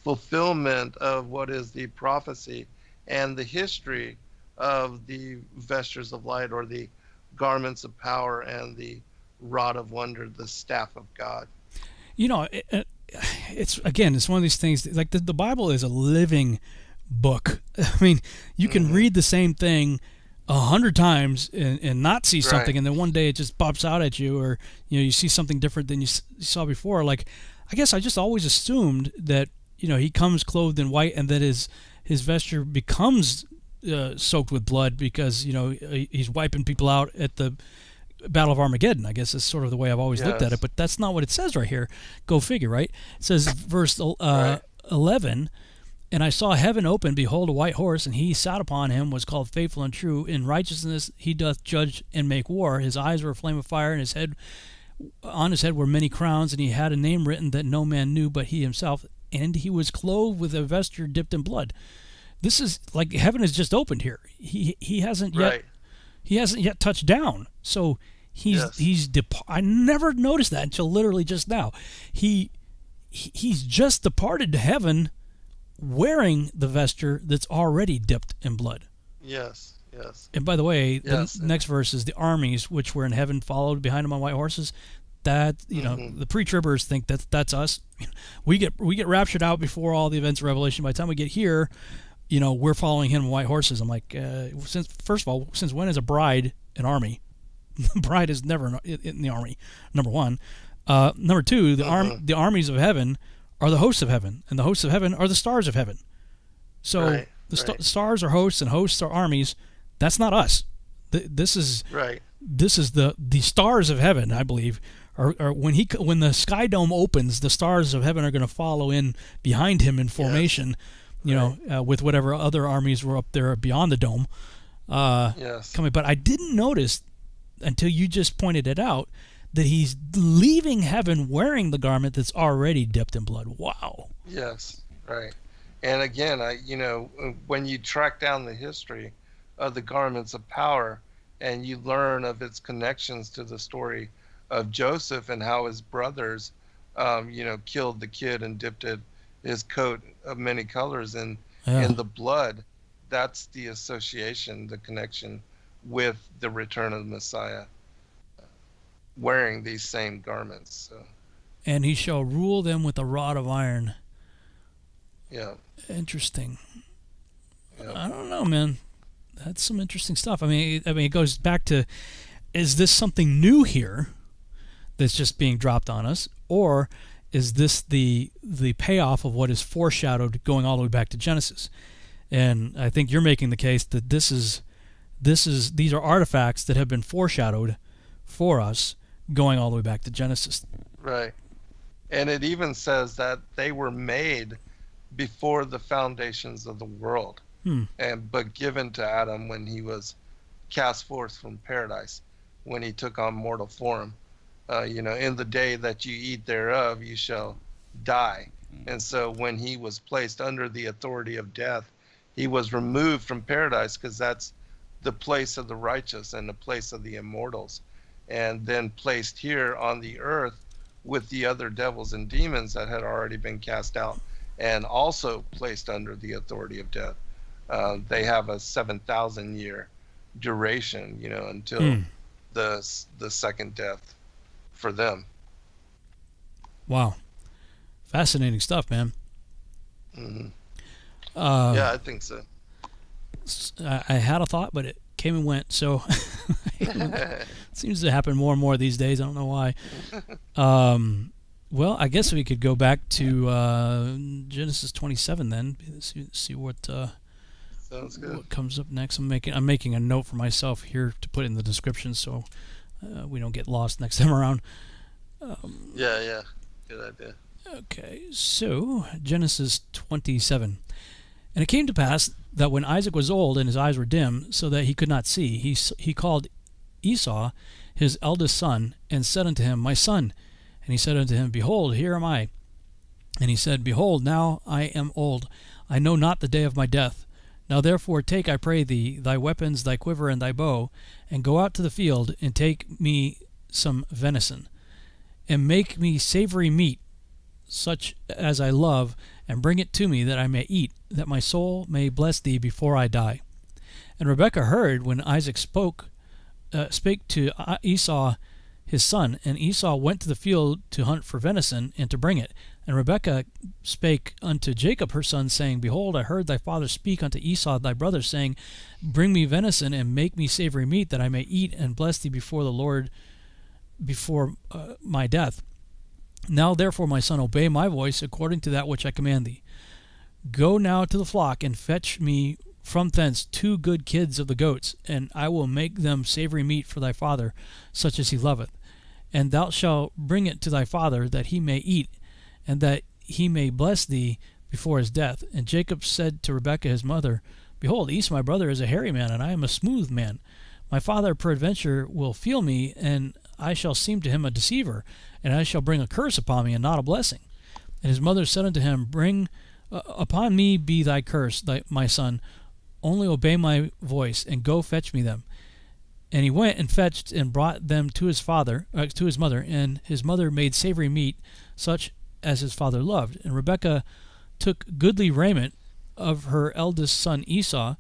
fulfillment of what is the prophecy and the history of the vestures of light, or the garments of power, and the rod of wonder, the staff of God. You know, it's one of these things, like the Bible is a living, book. I mean, you can read the same thing 100 times and not see something, and then one day it just pops out at you, or you see something different than you saw before. Like, I guess I just always assumed that he comes clothed in white, and that his vesture becomes soaked with blood because he's wiping people out at the Battle of Armageddon. I guess that's sort of the way I've always looked at it, but that's not what it says right here. Go figure, right? It says verse 11. And I saw heaven open, behold, a white horse, and he sat upon him was called Faithful and True. In righteousness he doth judge and make war. His eyes were a flame of fire, and on his head were many crowns, and he had a name written that no man knew but he himself. And he was clothed with a vesture dipped in blood. This is like heaven has just opened here. He hasn't yet touched down. So I never noticed that until literally just now. He's just departed to heaven, wearing the vesture that's already dipped in blood. Yes. And by the way, the next verse is the armies which were in heaven followed behind him on white horses. That the pre-tribbers think that's us. We get raptured out before all the events of Revelation. By the time we get here, we're following him on white horses. I'm like, since when is a bride an army? The bride is never in the army. Number one. Number two, the armies of heaven are the hosts of heaven, and the hosts of heaven are the stars of heaven. So stars are hosts, and hosts are armies. That's not us. This is the stars of heaven, I believe. Or when the sky dome opens, the stars of heaven are going to follow in behind him in formation. With whatever other armies were up there beyond the dome. Coming, but I didn't notice until you just pointed it out that he's leaving heaven wearing the garment that's already dipped in blood. Wow. Yes, right. And again, when you track down the history of the garments of power, and you learn of its connections to the story of Joseph and how his brothers, killed the kid and dipped his coat of many colors in the blood, that's the association, the connection with the return of the Messiah, wearing these same garments. So. And he shall rule them with a rod of iron. Yeah. Interesting. Yeah. I don't know, man. That's some interesting stuff. I mean, it goes back to, is this something new here that's just being dropped on us, or is this the payoff of what is foreshadowed going all the way back to Genesis? And I think you're making the case that these are artifacts that have been foreshadowed for us going all the way back to Genesis. Right. And it even says that they were made before the foundations of the world, but given to Adam when he was cast forth from paradise, when he took on mortal form. In the day that you eat thereof, you shall die. And so when he was placed under the authority of death, he was removed from paradise, because that's the place of the righteous and the place of the immortals, and then placed here on the earth with the other devils and demons that had already been cast out and also placed under the authority of death. They have a 7,000 year duration, until the second death for them. Wow. Fascinating stuff, man. Mm-hmm. Yeah, I think so. I had a thought, but it came and went. So it seems to happen more and more these days. I don't know why. Well, I guess we could go back to Genesis 27 then. See what sounds good. What comes up next. I'm making a note for myself here to put in the description so we don't get lost next time around. Yeah, good idea. Okay, so Genesis 27. And it came to pass that when Isaac was old and his eyes were dim, so that he could not see, he called Esau, his eldest son, and said unto him, My son. And he said unto him, Behold, here am I. And he said, Behold, now I am old. I know not the day of my death. Now therefore take, I pray thee, thy weapons, thy quiver, and thy bow, and go out to the field, and take me some venison, and make me savory meat, such as I love, and bring it to me, that I may eat, that my soul may bless thee before I die. And Rebekah heard when Isaac spake to Esau his son, and Esau went to the field to hunt for venison, and to bring it. And Rebekah spake unto Jacob her son, saying, Behold, I heard thy father speak unto Esau thy brother, saying, Bring me venison, and make me savory meat, that I may eat and bless thee before the Lord before my death. Now therefore, my son, obey my voice according to that which I command thee. Go now to the flock, and fetch me from thence 2 good kids of the goats, and I will make them savory meat for thy father, such as he loveth. And thou shalt bring it to thy father, that he may eat, and that he may bless thee before his death. And Jacob said to Rebekah his mother, Behold, Esau my brother is a hairy man, and I am a smooth man. My father peradventure will feel me, and I shall seem to him a deceiver, and I shall bring a curse upon me, and not a blessing. And his mother said unto him, Bring upon me be thy curse, my son, only obey my voice, and go fetch me them. And he went and fetched and brought them to his mother, and his mother made savory meat, such as his father loved. And Rebekah took goodly raiment of her eldest son Esau,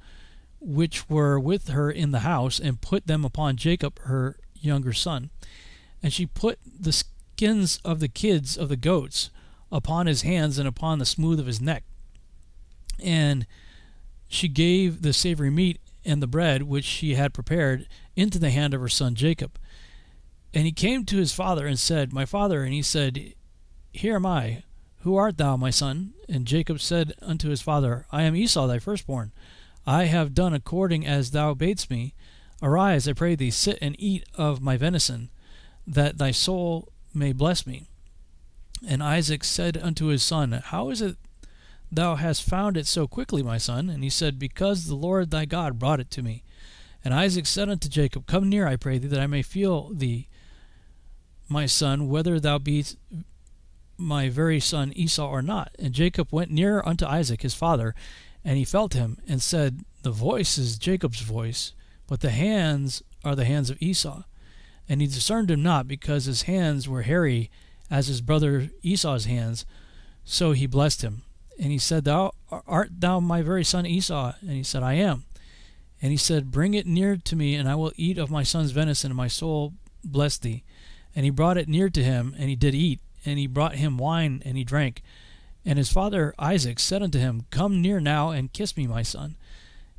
which were with her in the house, and put them upon Jacob her younger son. And she put the skins of the kids of the goats upon his hands and upon the smooth of his neck. And she gave the savory meat and the bread which she had prepared into the hand of her son Jacob. And he came to his father and said, My father. And he said, Here am I. Who art thou, my son? And Jacob said unto his father, I am Esau thy firstborn. I have done according as thou badest me. Arise, I pray thee, sit and eat of my venison, that thy soul may bless me. And Isaac said unto his son, How is it thou hast found it so quickly, my son? And he said, Because the Lord thy God brought it to me. And Isaac said unto Jacob, Come near, I pray thee, that I may feel thee, my son, whether thou be my very son Esau or not. And Jacob went near unto Isaac his father, and he felt him, and said, The voice is Jacob's voice, but the hands are the hands of Esau. And he discerned him not, because his hands were hairy as his brother Esau's hands. So he blessed him. And he said, Art thou my very son Esau? And he said, I am. And he said, Bring it near to me, and I will eat of my son's venison, and my soul bless thee. And he brought it near to him, and he did eat. And he brought him wine, and he drank. And his father Isaac said unto him, Come near now, and kiss me, my son.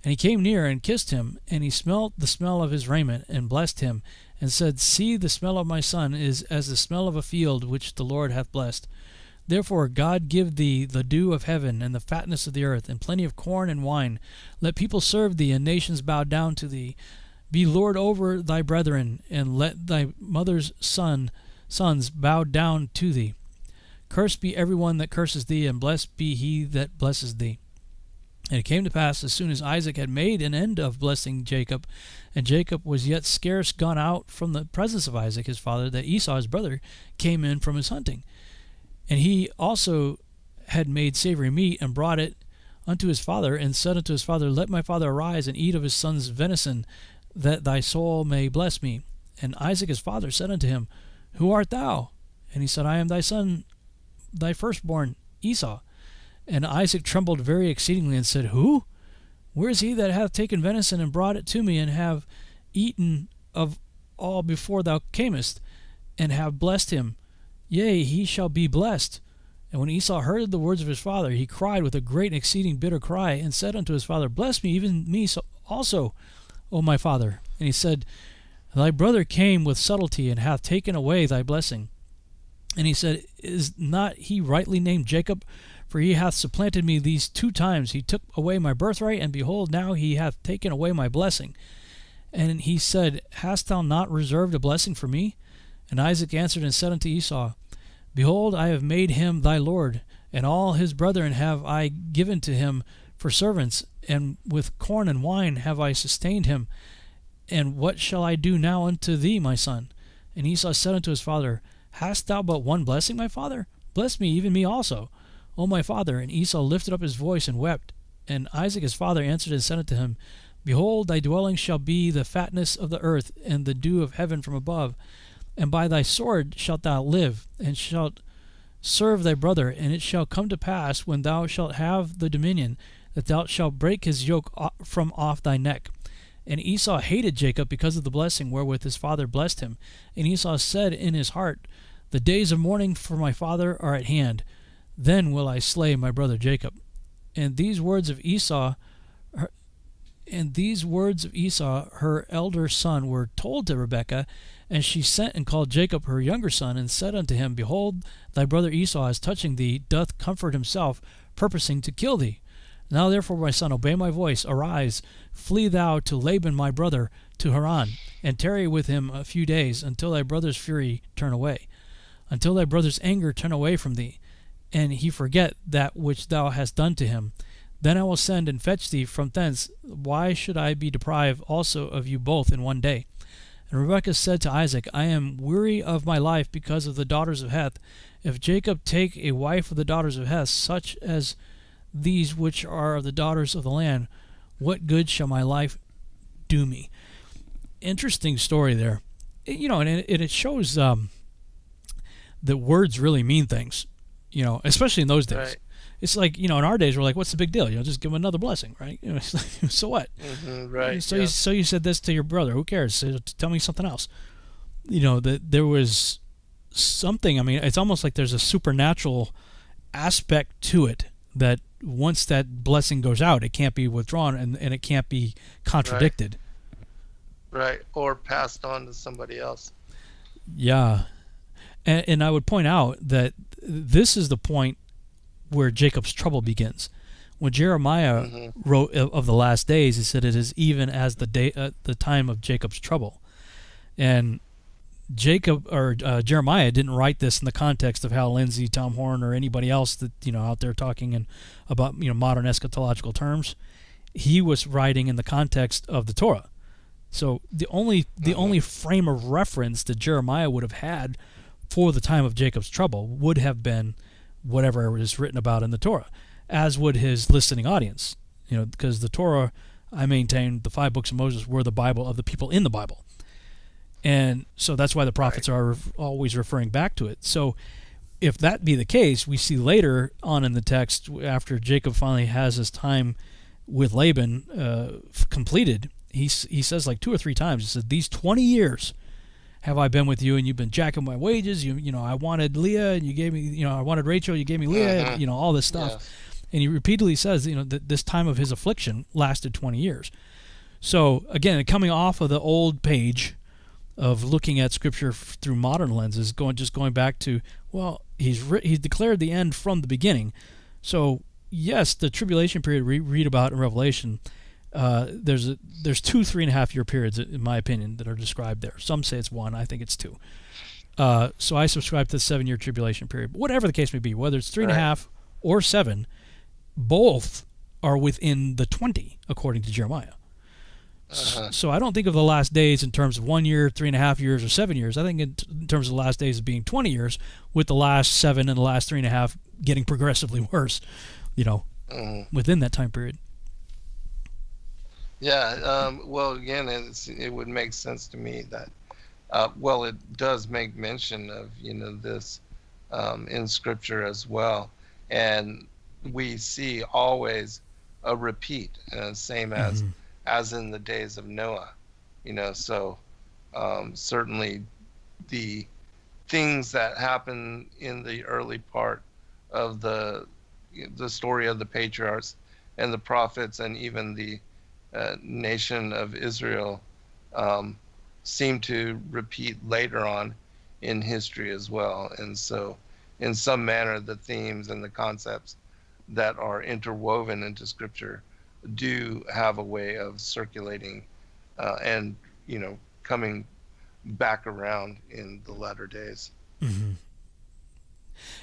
And he came near and kissed him, and he smelt the smell of his raiment, and blessed him, and said, See, the smell of my son is as the smell of a field which the Lord hath blessed. Therefore God give thee the dew of heaven, and the fatness of the earth, and plenty of corn and wine. Let people serve thee, and nations bow down to thee. Be Lord over thy brethren, and let thy mother's sons bow down to thee. Cursed be every one that curses thee, and blessed be he that blesses thee. And it came to pass, as soon as Isaac had made an end of blessing Jacob, and Jacob was yet scarce gone out from the presence of Isaac his father, that Esau his brother came in from his hunting. And he also had made savory meat, and brought it unto his father, and said unto his father, Let my father arise, and eat of his son's venison, that thy soul may bless me. And Isaac his father said unto him, Who art thou? And he said, I am thy son, thy firstborn, Esau. And Isaac trembled very exceedingly, and said, Who? Where is he that hath taken venison, and brought it to me, and have eaten of all before thou camest, and have blessed him? Yea, he shall be blessed. And when Esau heard the words of his father, he cried with a great and exceeding bitter cry, and said unto his father, Bless me, even me also, O my father. And he said, Thy brother came with subtlety, and hath taken away thy blessing. And he said, Is not he rightly named Jacob? For he hath supplanted me these 2 times. He took away my birthright, and behold, now he hath taken away my blessing. And he said, Hast thou not reserved a blessing for me? And Isaac answered and said unto Esau, Behold, I have made him thy lord, and all his brethren have I given to him for servants, and with corn and wine have I sustained him. And what shall I do now unto thee, my son? And Esau said unto his father, Hast thou but one blessing, my father? Bless me, even me also, O my father. And Esau lifted up his voice and wept. And Isaac his father answered and said unto him, Behold, thy dwelling shall be the fatness of the earth, and the dew of heaven from above. And by thy sword shalt thou live, and shalt serve thy brother. And it shall come to pass, when thou shalt have the dominion, that thou shalt break his yoke from off thy neck. And Esau hated Jacob because of the blessing wherewith his father blessed him. And Esau said in his heart, The days of mourning for my father are at hand. then will I slay my brother Jacob. And these words of Esau, her elder son, were told to Rebekah, and she sent and called Jacob her younger son, and said unto him, Behold, thy brother Esau, as touching thee, doth comfort himself, purposing to kill thee. Now therefore, my son, obey my voice. Arise, flee thou to Laban my brother, to Haran, and tarry with him a few days, until thy brother's fury turn away, until thy brother's anger turn away from thee, and he forget that which thou hast done to him. Then I will send and fetch thee from thence. Why should I be deprived also of you both in one day? And Rebekah said to Isaac, I am weary of my life because of the daughters of Heth. If Jacob take a wife of the daughters of Heth, such as these which are of the daughters of the land, what good shall my life do me? Interesting story there. And it shows that words really mean things, especially in those days. Right. It's like, in our days, we're like, what's the big deal? Just give him another blessing, right? It's like, so what? Right. So you said this to your brother. Who cares? Tell me something else. That there was something. I mean, it's almost like there's a supernatural aspect to it, that once that blessing goes out, it can't be withdrawn, and it can't be contradicted. Right. Or passed on to somebody else. Yeah. And I would point out that this is the point where Jacob's trouble begins. When Jeremiah wrote of the last days, he said it is even as the time of Jacob's trouble. And Jeremiah didn't write this in the context of Hal Lindsey, Tom Horn, or anybody else that out there talking about modern eschatological terms. He was writing in the context of the Torah. So the only frame of reference that Jeremiah would have had for the time of Jacob's trouble would have been whatever is written about in the Torah, as would his listening audience. Because the Torah, I maintain, the 5 books of Moses were the Bible of the people in the Bible. And so that's why the prophets are always referring back to it. So if that be the case, we see later on in the text, after Jacob finally has his time with Laban completed, he says like 2 or 3 times, he said, these 20 years have I been with you, and you've been jacking my wages. I wanted Leah, and you gave me, I wanted Rachel, you gave me Leah, and, all this stuff. Yes. And he repeatedly says, that this time of his affliction lasted 20 years. So again, coming off of the old page of looking at Scripture through modern lenses, going back to, well, he's declared the end from the beginning. So yes, the tribulation period we read about in Revelation, there's 2 3.5 year periods, in my opinion, that are described there. Some say it's 1. I think it's 2. So I subscribe to the 7-year tribulation period. But whatever the case may be, whether it's 3.5 or 7, both are within the 20, according to Jeremiah. So I don't think of the last days in terms of 1 year, 3.5 years, or 7 years. I think in terms of the last days as being 20 years, with the last 7 and the last 3.5 getting progressively worse, within that time period. Yeah, well, again, it would make sense to me that, it does make mention of, this in Scripture as well. And we see always a repeat, same as in the days of Noah, so certainly the things that happen in the early part of the story of the patriarchs and the prophets, and even the nation of Israel, seem to repeat later on in history as well. And so in some manner, the themes and the concepts that are interwoven into Scripture do have a way of circulating and coming back around in the latter days.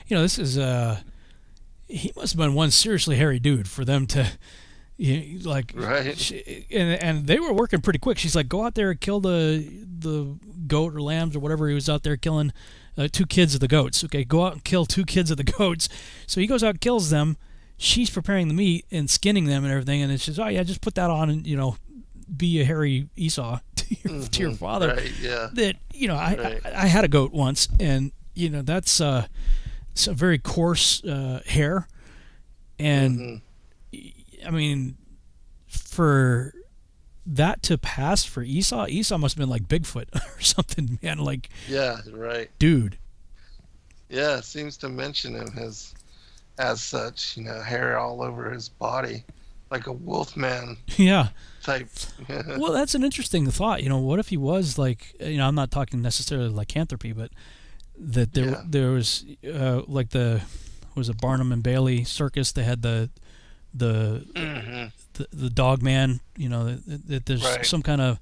This is he must have been one seriously hairy dude for them to right. And they were working pretty quick. She's like, go out there and kill the goat or lambs or whatever. He was out there killing 2 kids of the goats. Okay, go out and kill 2 kids of the goats. So he goes out and kills them. She's preparing the meat and skinning them and everything, and it says, oh yeah, just put that on and be a hairy Esau to your father. Right, yeah. That I had a goat once, and that's it's a very coarse hair, and I mean, for that to pass for Esau must have been like Bigfoot or something, man. Like, yeah, right, dude. Yeah, it seems to mention him as as such, hair all over his body, like a wolfman Yeah. type. Well, that's an interesting thought. What if he was like, I'm not talking necessarily lycanthropy, but that there was like was it Barnum and Bailey circus? They had the dog man. That there's some kind of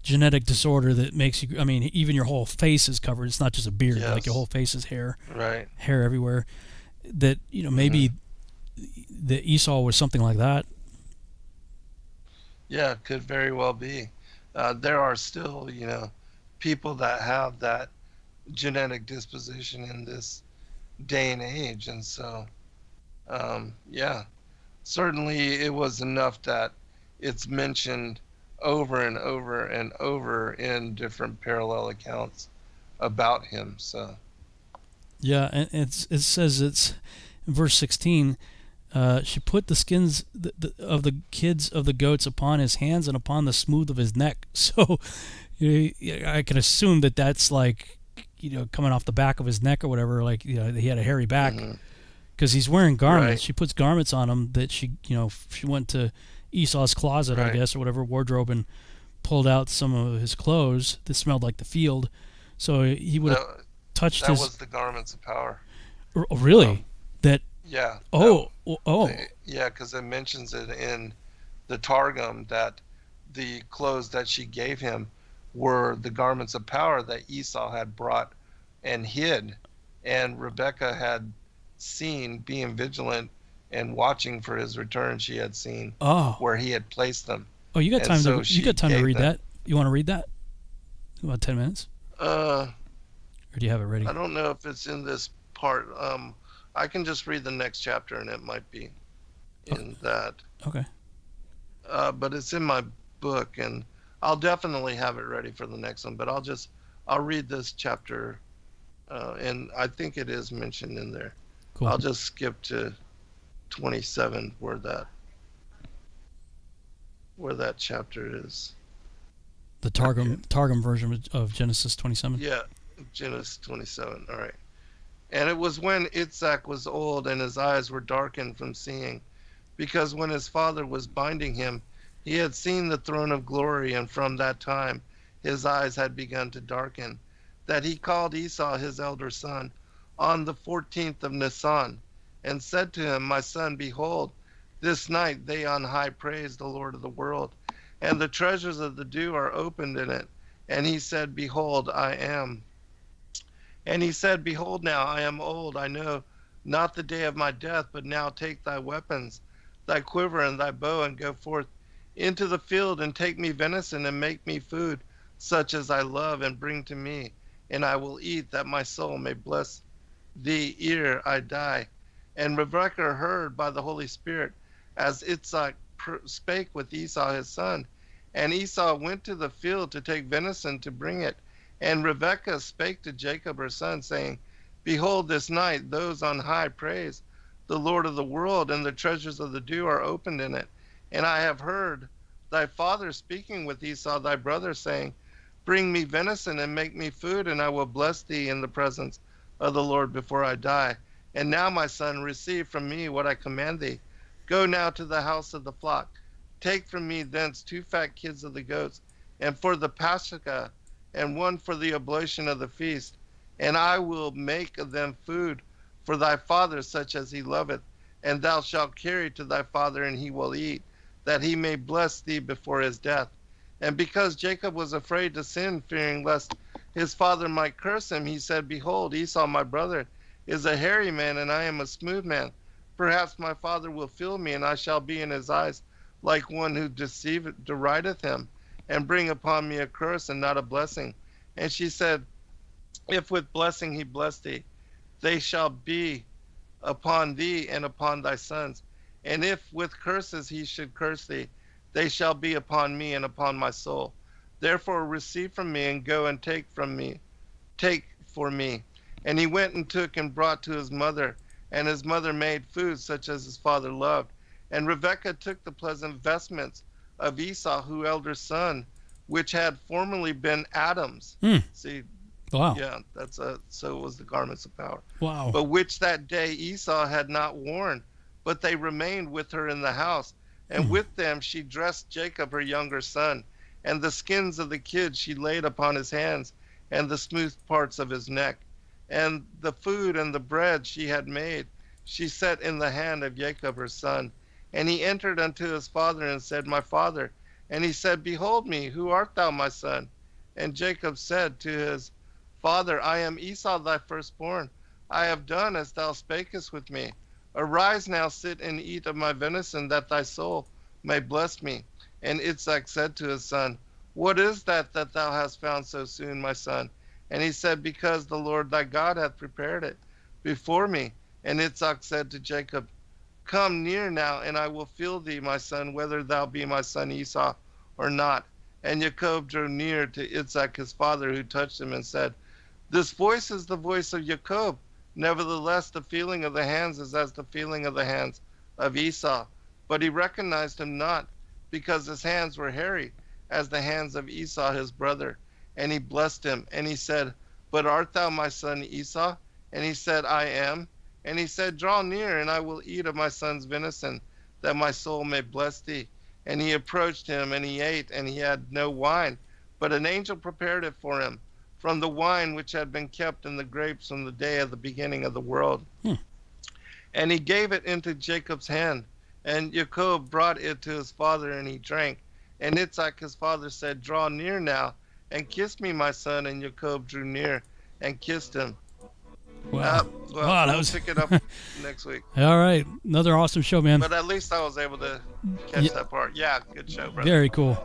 genetic disorder that makes you. I mean, even your whole face is covered. It's not just a beard. Like your whole face is hair. Right. Hair everywhere. That maybe that Esau was something like that. Yeah, it could very well be. There are still, people that have that genetic disposition in this day and age. And so, certainly it was enough that it's mentioned over and over and over in different parallel accounts about him. So. Yeah, and it says it's in verse 16. She put the skins of the kids of the goats upon his hands and upon the smooth of his neck. So I can assume that that's like, coming off the back of his neck or whatever. Like, he had a hairy back because he's wearing garments. Right. She puts garments on him that she went to Esau's closet, I guess, or whatever, wardrobe, and pulled out some of his clothes that smelled like the field. So he would have touched his. That was the garments of power. Really? Yeah. Yeah, because it mentions it in the Targum that the clothes that she gave him were the garments of power that Esau had brought and hid, and Rebekah had seen, being vigilant and watching for his return. She had seen where he had placed them. Oh, you got time to read that? You want to read that? About 10 minutes? Or do you have it ready? I don't know if it's in this part. I can just read the next chapter, and it might be in that. Okay. But it's in my book, and I'll definitely have it ready for the next one. But I'll read this chapter, and I think it is mentioned in there. Cool. I'll just skip to 27 where that chapter is. The Targum version of Genesis 27. Yeah, Genesis 27. All right. And it was when Isaac was old and his eyes were darkened from seeing, because when his father was binding him, he had seen the throne of glory, and from that time his eyes had begun to darken, that he called Esau his elder son on the 14th of Nisan, and said to him, My son, behold, this night they on high praise the Lord of the world, and the treasures of the dew are opened in it. And he said, Behold, I am. And he said, Behold now, I am old, I know not the day of my death, but now take thy weapons, thy quiver and thy bow, and go forth into the field, and take me venison, and make me food, such as I love, and bring to me, and I will eat, that my soul may bless thee ere I die. And Rebekah heard by the Holy Spirit, as Isaac spake with Esau his son. And Esau went to the field to take venison to bring it. And Rebekah spake to Jacob her son, saying, Behold, this night those on high praise the Lord of the world, and the treasures of the dew are opened in it. And I have heard thy father speaking with Esau thy brother, saying, Bring me venison and make me food, and I will bless thee in the presence of the Lord before I die. And now, my son, receive from me what I command thee. Go now to the house of the flock. Take from me thence 2 fat kids of the goats, and for the Pascha, and 1 for the oblation of the feast. And I will make of them food for thy father, such as he loveth. And thou shalt carry to thy father, and he will eat, that he may bless thee before his death. And because Jacob was afraid to sin, fearing lest his father might curse him, he said, Behold, Esau my brother is a hairy man, and I am a smooth man. Perhaps my father will feel me, and I shall be in his eyes like one who derideth him, and bring upon me a curse and not a blessing. And she said, If with blessing he bless thee, they shall be upon thee and upon thy sons. And if with curses he should curse thee, they shall be upon me and upon my soul. Therefore receive from me, and go and take for me. And he went and took and brought to his mother, and his mother made food such as his father loved. And Rebekah took the pleasant vestments of Esau, whose elder son, which had formerly been Adam's. See, Wow. Yeah, so it was the garments of power. Wow. But which that day Esau had not worn, but they remained with her in the house. And with them she dressed Jacob her younger son, and the skins of the kids she laid upon his hands, and the smooth parts of his neck. And the food and the bread she had made, she set in the hand of Jacob her son. And he entered unto his father and said, My father. And he said, Behold me, who art thou, my son? And Jacob said to his father, I am Esau thy firstborn. I have done as thou spakest with me. Arise now, sit and eat of my venison, that thy soul may bless me. And Isaac said to his son, What is that thou hast found so soon, my son? And he said, Because the Lord thy God hath prepared it before me. And Isaac said to Jacob, Come near now, and I will feel thee, my son, whether thou be my son Esau or not. And Jacob drew near to Isaac his father, who touched him and said, This voice is the voice of Jacob. Nevertheless, the feeling of the hands is as the feeling of the hands of Esau. But he recognized him not, because his hands were hairy, as the hands of Esau his brother. And he blessed him, and he said, But art thou my son Esau? And he said, I am. And he said, Draw near, and I will eat of my son's venison, that my soul may bless thee. And he approached him, and he ate, and he had no wine, but an angel prepared it for him, from the wine which had been kept in the grapes from the day of the beginning of the world. And he gave it into Jacob's hand, and Jacob brought it to his father, and he drank. And Isaac his father said, Draw near now, and kiss me, my son. And Jacob drew near and kissed him. Wow. Well, that we'll was pick it up next week. All right. Another awesome show, man. But at least I was able to catch that part. Yeah, good show, brother. Very cool.